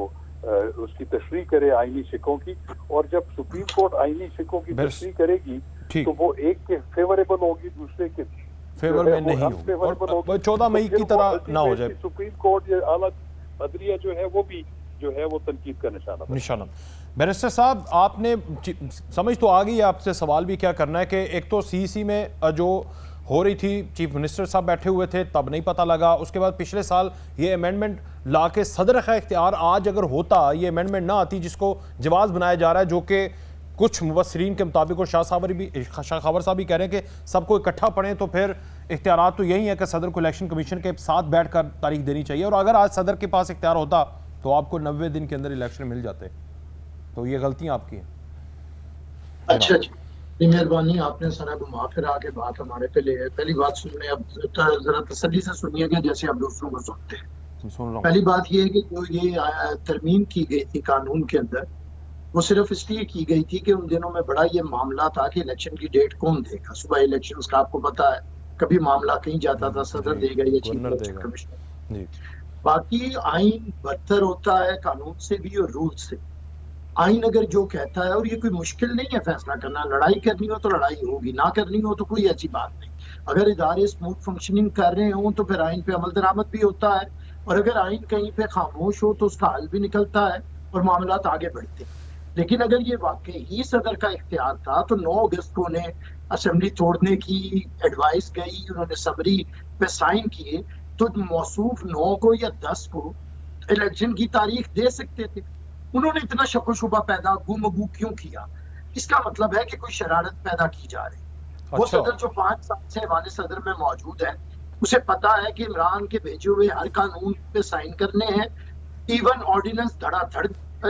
उसकी तशरीह करे आईनी शिकों की। और जब सुप्रीम कोर्ट आईनी शिकों की तशरीह करेगी तो वो एक के फेवरेबल होगी, दूसरे के फेवर में नहीं होगी, 14 मई की तरह ना हो जाए। सुप्रीम कोर्ट या आला अदलिया जो है वो भी जो है वो तनकीद का निशाना। बैरिस्टर साहब, आपने समझ तो आ गई, आपसे सवाल भी क्या करना है कि एक तो CEC में जो हो रही थी, चीफ मिनिस्टर साहब बैठे हुए थे, तब नहीं पता लगा, उसके बाद पिछले साल ये अमेंडमेंट ला के सदर का इख्तियार, आज अगर होता ये अमेंडमेंट ना आती जिसको जवाज़ बनाया जा रहा है, जो कि कुछ मुबस्सरीन के मुताबिक और शाह खबर साहब भी कह रहे हैं कि सबको इकट्ठा पढ़ें, तो फिर इख्तियार तो यही है कि सदर को इलेक्शन कमीशन के साथ बैठ कर तारीख देनी चाहिए। और अगर आज सदर के पास इख्तियार होता तो आपको 90 दिन के अंदर इलेक्शन मिल जाते। तो ये गलतियां आपकी हैं। अच्छा जी, मेहरबानी, आपने सारा घुमा फिर आके बात हमारे पे ले। पहली बात सुनने, अब जरा तसल्ली से सुनिएगा जैसे आप दूसरों को सुनते हैं। सुन रहा हूं। पहली बात ये है कि जो ये तरमीम की गई थी कानून के अंदर, वो सिर्फ इसलिए की गई थी कि उन दिनों में बड़ा ये मामला था कि इलेक्शन की डेट कौन देगा। सुबह इलेक्शंस का आपको पता है, कभी मामला कहीं जाता था सदर देगा या चीफ इलेक्शन कमिश्नर। बाकी आइन बदतर होता है कानून से भी और रूल से। आइन अगर जो कहता है, और ये कोई मुश्किल नहीं है फैसला करना, लड़ाई करनी हो तो लड़ाई होगी, ना करनी हो तो कोई ऐसी बात नहीं। अगर इदारे स्मूथ फंक्शनिंग कर रहे हों तो फिर आइन पे अमल दरामद भी होता है, और अगर आइन कहीं पे खामोश हो तो उसका हल भी निकलता है और मामला आगे बढ़ते हैं। लेकिन अगर ये वाकई ही सदर का इख्तियार था तो 9 अगस्त को उन्हें असेंबली तोड़ने की एडवाइस गई, उन्होंने समरी पे साइन किए, तो मौसूफ 9 को या 10 को इलेक्शन की तारीख दे सकते थे। उन्होंने इतना शक शुबा पैदा गुमगू क्यों किया? इसका मतलब है कि कोई शरारत पैदा की जा रही। वो अच्छा। सदर जो 5 साल से वाले सदर में मौजूद है, उसे पता है कि इमरान के भेजे हुए हर कानून पे साइन करने हैं, इवन ऑर्डिनेंस धड़ाधड़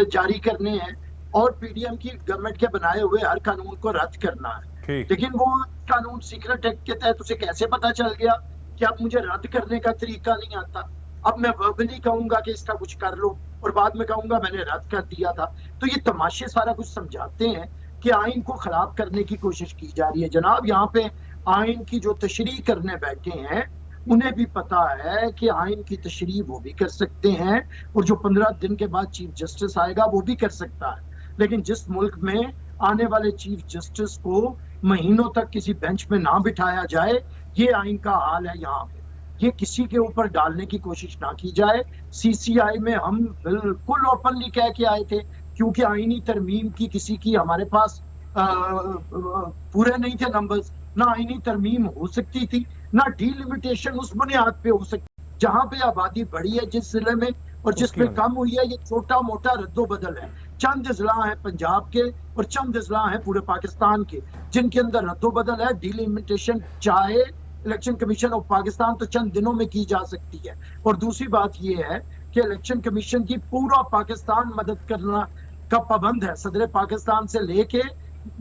जारी करने हैं, और पीडीएम की गवर्नमेंट के बनाए हुए हर कानून को रद्द करना है। ठीक। लेकिन वो कानून सीक्रेट एक्ट के तहत उसे कैसे पता चल गया कि अब मुझे रद्द करने का तरीका नहीं आता? अब मैं वर्बली कहूंगा कि इसका कुछ कर लो और बाद में कहूंगा मैंने रद्द कर दिया था। तो ये तमाशे सारा कुछ समझाते हैं कि आइन को खराब करने की कोशिश की जा रही है। जनाब, यहाँ पे आइन की जो तशरीह करने बैठे हैं उन्हें भी पता है कि आइन की तशरीह वो भी कर सकते हैं, और जो 15 दिन के बाद चीफ जस्टिस आएगा वो भी कर सकता है। लेकिन जिस मुल्क में आने वाले चीफ जस्टिस को महीनों तक किसी बेंच में ना बिठाया जाए, ये आइन का हाल है। यहाँ पे ये किसी के ऊपर डालने की कोशिश ना की जाए। सीसीआई में हम बिल्कुल ओपनली कह के आए थे, क्योंकि आईनी तरमीम की किसी की हमारे पास पूरे नहीं थे नंबर्स, ना आईनी तरमीम हो सकती थी, ना डीलिमिटेशन उस बुनियाद पे हो सकती जहां पे आबादी बढ़ी है जिस जिले में, और जिसमें कम हुई है। ये छोटा मोटा रद्दोबदल है। चंद अजला है पंजाब के और चंद अजला है पूरे पाकिस्तान के जिनके अंदर रद्दोबदल है। डीलिमिटेशन चाहे इलेक्शन कमीशन ऑफ पाकिस्तान तो चंद दिनों में की जा सकती है। और दूसरी बात ये है कि इलेक्शन कमीशन की पूरा पाकिस्तान मदद करना का पाबंद है। सदर पाकिस्तान से लेके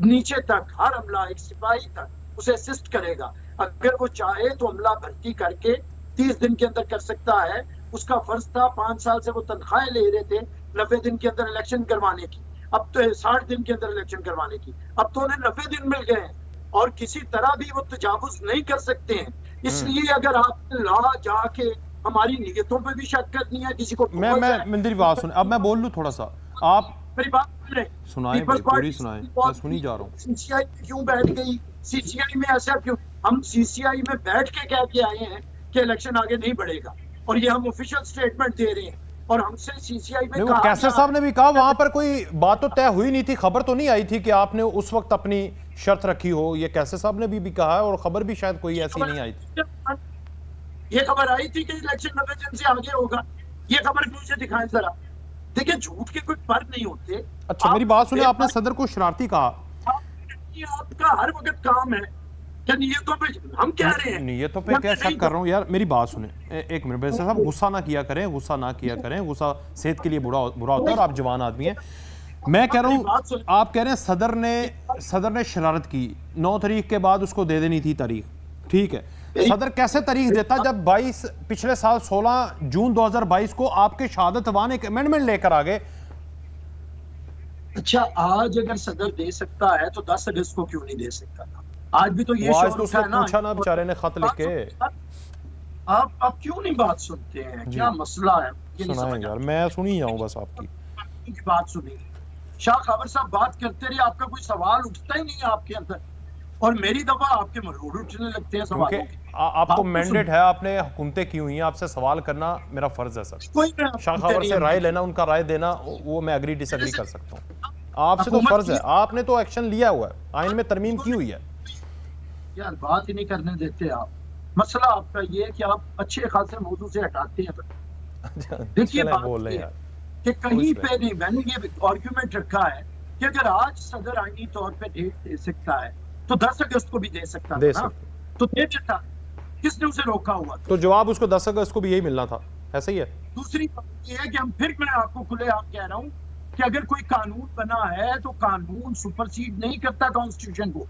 नीचे तक हर अमला, एक सिपाही तक उसे असिस्ट करेगा। अगर वो चाहे तो अमला भर्ती करके 30 दिन के अंदर कर सकता है। उसका फर्ज था 5 साल से वो तनख्वाहें ले रहे थे 90 दिन के अंदर इलेक्शन करवाने की, अब तो 60 दिन के अंदर इलेक्शन करवाने की। अब तो उन्हें 90 दिन मिल गए हैं और किसी तरह भी वो तजावुज नहीं कर सकते हैं। इसलिए अगर आप ला जाके हमारी नीयतों पे भी शक करनी है, किसी को मैं मेरी बात सुन, अब मैं बोल लूं थोड़ा सा, आप मेरी बात सुन रहे सुनाएं भाई, पूरी सुनाएं, मैं सुन ही जा रहा हूं। सीसीआई क्यों बैठ गई? सीसीआई में ऐसा क्यों? हम सीसीआई में बैठ के कह के आए हैं कि इलेक्शन आगे नहीं बढ़ेगा, और ये हम ऑफिशियल स्टेटमेंट दे रहे हैं। और हमसे सीसीआई में वो कैसर साहब ने भी कहा वहां पर कोई बात तो तय हुई नहीं थी, खबर तो नहीं आई थी कि आपने उस वक्त अपनी शर्त रखी हो। ये कैसर साहब ने भी कहा है, और खबर भी शायद कोई ऐसी नहीं आई थी। ये खबर आई थी कि इलेक्शन 90 दिन से आगे होगा। ये खबर क्यों से दिखाएं जरा? देखिए, झूठ के कोई फर्क नहीं होते। अच्छा, मेरी बात सुने, आपने सदर को शरारती कहा। आपका हर वक्त काम है क्या नियतों पे? हम कह रहे हैं नियतों पे क्या शक कर रहा हूँ यार? मेरी बात सुने, एक मिनट। वैसे साहब गुस्सा ना किया करें, गुस्सा ना किया करें, गुस्सा सेहत के लिए बुरा होता है, और आप जवान आदमी हैं। मैं कह रहा हूँ, आप कह रहे हैं सदर ने शरारत की, 9 तारीख के बाद उसको दे देनी थी तारीख। ठीक है, सदर कैसे तारीख देता जब 22 पिछले साल 16 जून 2022 को आपके शहादत वान एक अमेंडमेंट लेकर आ गए। अच्छा, आज अगर सदर दे सकता है तो 10 अगस्त को क्यों नहीं दे सकता था? आज भी तो ये आज तो है ना, पूछा ना बेचारे ने खत लिख के। आप क्यों नहीं बात सुनते हैं? क्या मसला है? ये नहीं समझ यार, मैं सुन ही जाऊं बस आपकी बात सुनिए। शाह खबर साहब बात करते रहे, आपका कोई सवाल उठता ही नहीं है आपके अंदर, और मेरी दफा आपके मरोड़ उठने लगते हैं सवालों के। आपको मैंडेट है, आपने हुकूमतें की हुई हैं, आपसे सवाल करना मेरा फर्ज है सर। कोई शाह खबर से राय लेना, उनका राय देना, वो मैं एग्री डिसएग्री कर सकता हूँ। आपसे तो फर्ज है, आपने तो एक्शन लिया हुआ है, आइन में तरमीम की हुई है। यार बात ही नहीं करने देते आप। मसला आपका ये है कि आप अच्छे खासे मौजू से हटाते हैं। देखिए बात ये कि कहीं पे नहीं, मैंने ये आर्ग्यूमेंट रखा है कि अगर आज सदर आईनी तौर पे डेट दे सकता है तो 10 अगस्त को भी दे सकता है ना, तो दे देता। किसने उसे रोका हुआ? तो जवाब उसको 10 अगस्त को भी यही मिलना था, ऐसा ही है। दूसरी बात ये है कि मैं आपको खुलेआम कह रहा हूँ कि अगर कोई कानून बना है तो कानून सुपरसीड नहीं करता कॉन्स्टिट्यूशन को।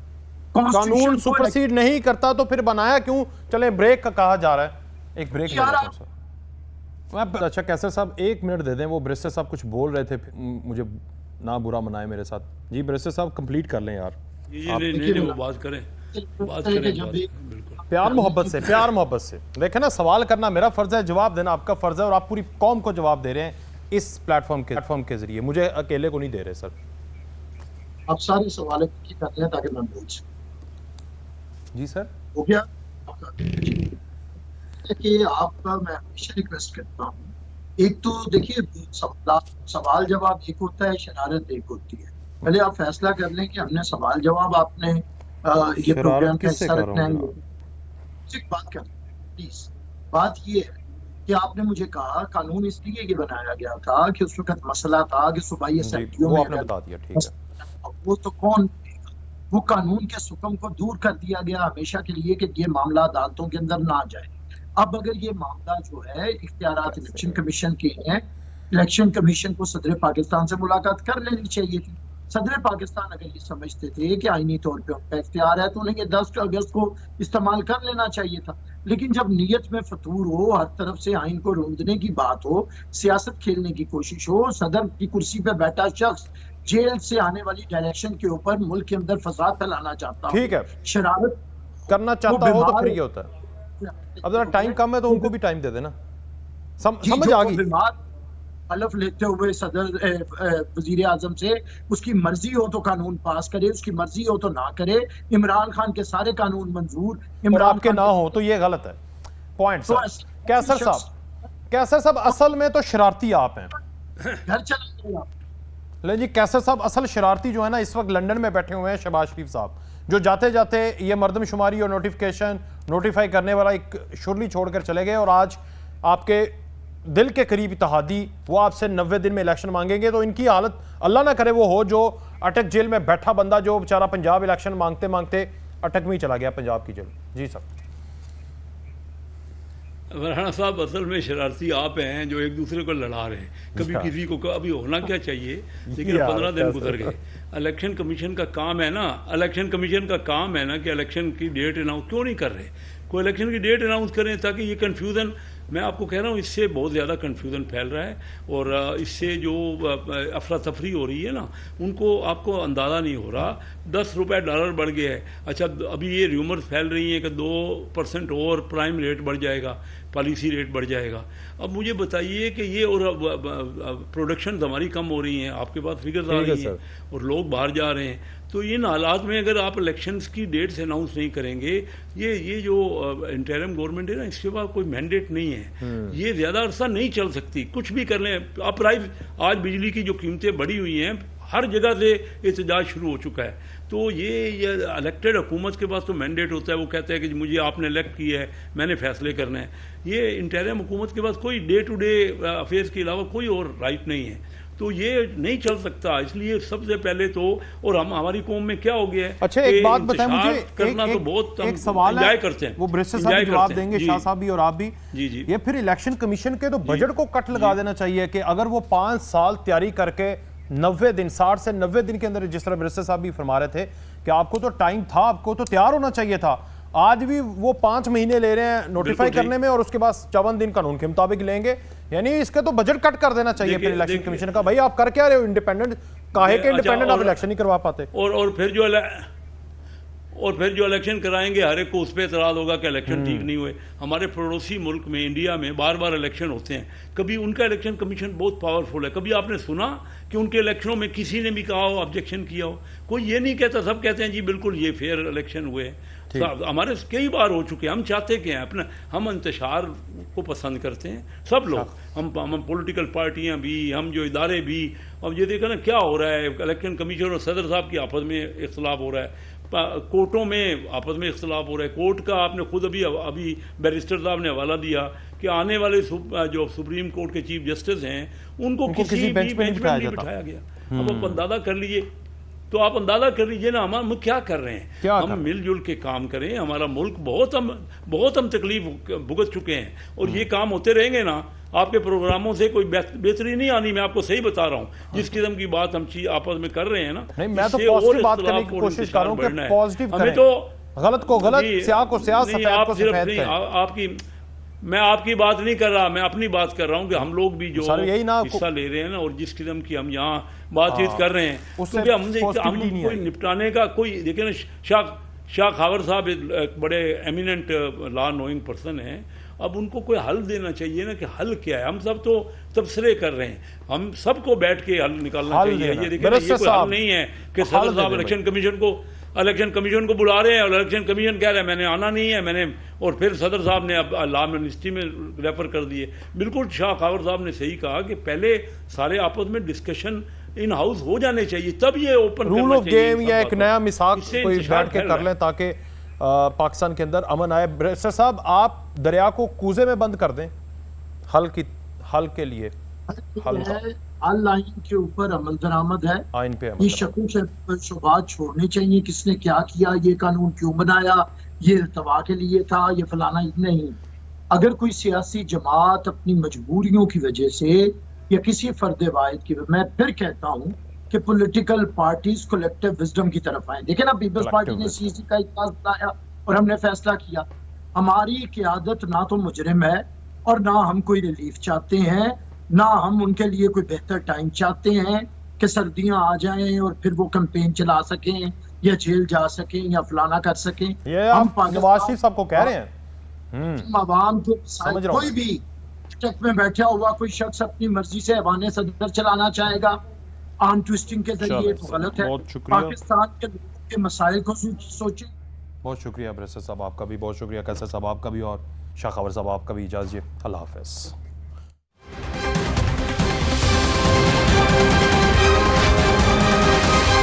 कानून सुपरसीड नहीं करता तो फिर बनाया क्यों? चले ब्रेक का कहा जा रहा है, एक ब्रेक ले लेते हैं सर। अच्छा कैसर साहब 1 मिनट दे दें, वो ब्रिस्टर साहब कुछ बोल रहे थे, मुझे ना बुरा मनाए मेरे साथ। जी ब्रिस्टर साहब कंप्लीट कर लें यार। नहीं, वो बात करें प्यार मोहब्बत से, प्यार मोहब्बत से। देखें ना, सवाल करना मेरा फर्ज है, जवाब देना आपका फर्ज है, और आप पूरी कौम को जवाब दे रहे हैं इस प्लेटफॉर्म के जरिए, मुझे अकेले को नहीं दे रहे सर। आप सारे सवाल कर लें ताकि मैं बोल सकूं। जी सर, हो गया कि आपका मैं हमेशा रिक्वेस्ट करता हूँ एक तो देखिए, सवाल जवाब एक होता है, शरारत एक होती है। पहले आप फैसला कर लें कि हमने सवाल जवाब, आपने ये प्रोग्राम शरारत का किससे हिस्सा कर रहा रखना हूँ है। जनाब? एक बात कर प्लीज, बात ये है कि आपने मुझे कहा कानून इसलिए ये बनाया गया था कि उस वक्त मसला था कि सूबाई जी, असेंबलियों वो में आपने अगर बता दिया, ठीक है। वो तो कौन, वो कानून के सुकम को दूर कर दिया गया हमेशा के लिए कि ये मामला अदालतों के अंदर ना जाए। अब अगर ये मामला जो है इख्तियारात इलेक्शन कमीशन के हैं, इलेक्शन कमीशन को सदर पाकिस्तान से मुलाकात कर लेनी चाहिए थी। सदर पाकिस्तान अगर ये समझते थे कि आईनी तौर पे उनका इख्तियार है तो उन्हें ये 10 अगस्त को इस्तेमाल कर लेना चाहिए था। लेकिन जब नीयत में फतूर हो, हर तरफ से आइन को रोंदने की बात हो, सियासत खेलने की कोशिश हो, सदर की कुर्सी पे बैठा शख्स जेल से आने वाली डायरेक्शन के ऊपर मुल्क के अंदर फसाद फैलाना चाहता ठीक है, शरारत करना चाहता हो तो बीमार फिर ये होता है। अब जरा टाइम कम है तो उनको भी टाइम दे देना। समझ जो आ गई। बीमार हलफ लेते हुए सदर वजीर आजम से, उसकी मर्जी हो तो कानून पास करे, उसकी मर्जी हो तो ना करे। इमरान खान के सारे कानून मंजूर, और इमरान आपके खान ना हो तो ये गलत है। पॉइंट तो सर। कैसर साहब असल में तो शरारती आप हैं। घर चला। ले जी, कैसर साहब असल शरारती जो है ना, इस वक्त लंदन में बैठे हुए हैं शहबाज शरीफ साहब, जो जाते जाते ये मर्दमशुमारी और नोटिफिकेशन नोटिफाई करने वाला एक शुरली छोड़कर चले गए। और आज आपके दिल के करीब इत्तेहादी वो आपसे 90 दिन में इलेक्शन मांगेंगे, तो इनकी हालत अल्लाह ना करे वो हो जो अटक जेल में बैठा बंदा जो बेचारा पंजाब इलेक्शन मांगते मांगते अटक में ही चला गया पंजाब की जेल। जी सर। राणा साहब, असल में शरारती आप हैं जो एक दूसरे को लड़ा रहे हैं। कभी किसी को अभी होना क्या चाहिए, लेकिन 15 दिन गुजर गए। इलेक्शन कमीशन का काम है ना, इलेक्शन कमीशन का काम है ना कि इलेक्शन की डेट अनाउंस क्यों नहीं कर रहे। कोई इलेक्शन की डेट अनाउंस करें ताकि ये कन्फ्यूज़न, मैं आपको कह रहा हूँ इससे बहुत ज़्यादा कन्फ्यूज़न फैल रहा है। और इससे जो अफरा तफरी हो रही है ना, उनको आपको अंदाज़ा नहीं हो रहा। 10 रुपये डॉलर बढ़ गया है। अच्छा, अभी ये र्यूमर्स फैल रही हैं कि 2% और प्राइम रेट बढ़ जाएगा, पॉलिसी रेट बढ़ जाएगा। अब मुझे बताइए कि ये, और प्रोडक्शन हमारी कम हो रही हैं, आपके पास फिगर्स आ रही हैं, और लोग बाहर जा रहे हैं। तो इन हालात में अगर आप इलेक्शंस की डेट्स अनाउंस नहीं करेंगे, ये जो इंटरिम गवर्नमेंट है ना, इसके पास कोई मैंडेट नहीं है। ये ज़्यादा अरसा नहीं चल सकती, कुछ भी कर लें आप। प्राइस आज बिजली की जो कीमतें बढ़ी हुई हैं, हर जगह से एहतजाज शुरू हो चुका है। तो ये इलेक्टेड हुकूमत के पास तो मैंडेट होता है, वो कहते हैं कि मुझे आपने इलेक्ट किया है, मैंने फैसले करने हैं। ये इंटरिम हुकूमत के पास कोई डे टू डे अफेयर्स के अलावा कोई और राइट नहीं है। तो ये नहीं चल सकता। इसलिए सबसे पहले तो, और हमारी कौम में क्या हो गया है। अच्छा, एक बात बताएं मुझे, करना तो बहुत एक सवाल है, करते हैं वो ब्रिस्टर साहब जवाब देंगे, शाह साहब भी और आप भी। जी। ये फिर इलेक्शन कमीशन के तो बजट को कट लगा देना चाहिए कि अगर वो 5 साल तैयारी करके 90 दिन, 60 से 90 दिन के अंदर, जिस तरह ब्रिस्टर साहब भी फरमा रहे थे कि आपको तो टाइम था, आपको तो तैयार होना चाहिए था। आज भी वो 5 महीने ले रहे हैं नोटिफाई करने में, और उसके बाद 54 दिन कानून के मुताबिक लेंगे। यानी इसका तो बजट कट कर देना चाहिए फिर इलेक्शन कमीशन का। भाई आप कर क्या रहे हो? इंडिपेंडेंट काहे के इंडिपेंडेंट आप इलेक्शन नहीं करवा पाते? और फिर जो इलेक्शन कराएंगे, हर एक को उस पर एतराज़ होगा कि इलेक्शन ठीक नहीं हुए। हमारे पड़ोसी मुल्क में, इंडिया में बार बार इलेक्शन होते हैं। कभी उनका इलेक्शन कमीशन बहुत पावरफुल है, कभी आपने सुना कि उनके इलेक्शनों में किसी ने भी कहा हो, ऑब्जेक्शन किया हो? कोई ये नहीं कहता, सब कहते हैं जी बिल्कुल ये फेयर इलेक्शन हुए। हमारे कई बार हो चुके हैं। हम चाहते क्या हैं, अपना हम इंतशार को पसंद करते हैं सब लोग, हम पॉलिटिकल पार्टियां भी, हम जो इदारे भी। अब ये देखा ना क्या हो रहा है, इलेक्शन कमीशन और सदर साहब की आपस में इख्तलाफ हो रहा है, कोर्टों में आपस में इख्तलाफ हो रहा है। कोर्ट का आपने खुद अभी बैरिस्टर साहब ने हवाला दिया कि आने वाले जो सुप्रीम कोर्ट के चीफ जस्टिस हैं उनको किसी भी बेंच पे नहीं बिठाया गया। अब आप अंदाजा कर लीजिए, तो आप अंदाजा कर लीजिए ना हम क्या कर रहे हैं। हम मिलजुल के काम करें। हमारा मुल्क बहुत हम तकलीफ भुगत चुके हैं, और ये काम होते रहेंगे ना। आपके प्रोग्रामों से कोई बेहतरी नहीं आनी, मैं आपको सही बता रहा हूँ। जिस किस्म की बात हम आपस में कर रहे हैं ना, नहीं, मैं तो पॉजिटिव बात करने की कोशिश कर रहा हूँ कि पॉजिटिव करें, तो गलत को गलत, स्याह को स्याह, सफेद को सफेद करें। मैं आपकी बात नहीं कर रहा, मैं अपनी बात कर रहा हूँ कि हम लोग भी जो हिस्सा ले रहे हैं ना, और जिस किस्म की हम यहाँ बातचीत कर रहे हैं, क्योंकि हम कोई निपटाने का कोई, देखिए ना, शाह खावर साहब एक बड़े एमिनेंट लॉ नोइंग पर्सन हैं। अब उनको कोई हल देना चाहिए ना, कि हल क्या है। हम सब तो तबसरे कर रहे हैं, हम सबको बैठ के हल निकालना चाहिए। ये देखिए, ये कोई हल नहीं है कि सदर साहब इलेक्शन कमीशन को इलेक्शन कमीशन को बुला रहे हैं और इलेक्शन कमीशन कह रहे हैं मैंने आना नहीं है, मैंने, और फिर सदर साहब ने अब लॉ मिनिस्ट्री में रेफर कर दिए। बिल्कुल शाह खावर साहब ने सही कहा कि पहले सारे आपस में डिस्कशन इन हाउस हो जाने चाहिए, तब ये ओपन रूल ऑफ गेम या एक नया मिसाक कोई बैठ के कर लें ताकि पाकिस्तान के अंदर अमन आए। बैरिस्टर साहब, आप दरिया को कूजे में बंद कर दें हल के लिए, हल आइन के ऊपर अमल दरामद है, आइन पे ये शकूक से शुबात छोड़ने चाहिए, किसने क्या किया, ये कानून क्यों बनाया, ये इल्तवा के लिए था, ये फलाना नहीं। अगर कोई सियासी जमात अपनी मजबूरियों की वजह से या किसी फर्द वाहिद की, मैं फिर कहता हूँ कि पॉलिटिकल पार्टीज कलेक्टिव विजडम की तरफ आए। देखें ना, पीपल्स पार्टी ने सीसी का इजलास बुलाया और हमने फैसला किया। हमारी क़यादत ना तो मुजरिम है और ना हम कोई रिलीफ चाहते हैं, ना हम उनके लिए कोई बेहतर टाइम चाहते हैं कि सर्दियां आ जाएं और फिर वो कैंपेन चला सकें या जेल जा सकें या फलाना कर सकें। ये आप नवाज शरीफ साहब को कह रहे हैं। आवाम को कोई भी टेक में बैठा हुआ कोई शख्स अपनी मर्जी से ऐवान सदर चलाना चाहेगा आर्म ट्विस्टिंग के जरिए, तो गलत है। पाकिस्तान के लोगों के मसाइल को सोचें। बहुत शुक्रिया बैरिस्टर साहब आपका भी, बहुत शुक्रिया कैसर साहब आपका भी, और शाह खावर साहब आपका भी। इजाज़त, अल्लाह हाफ़िज़।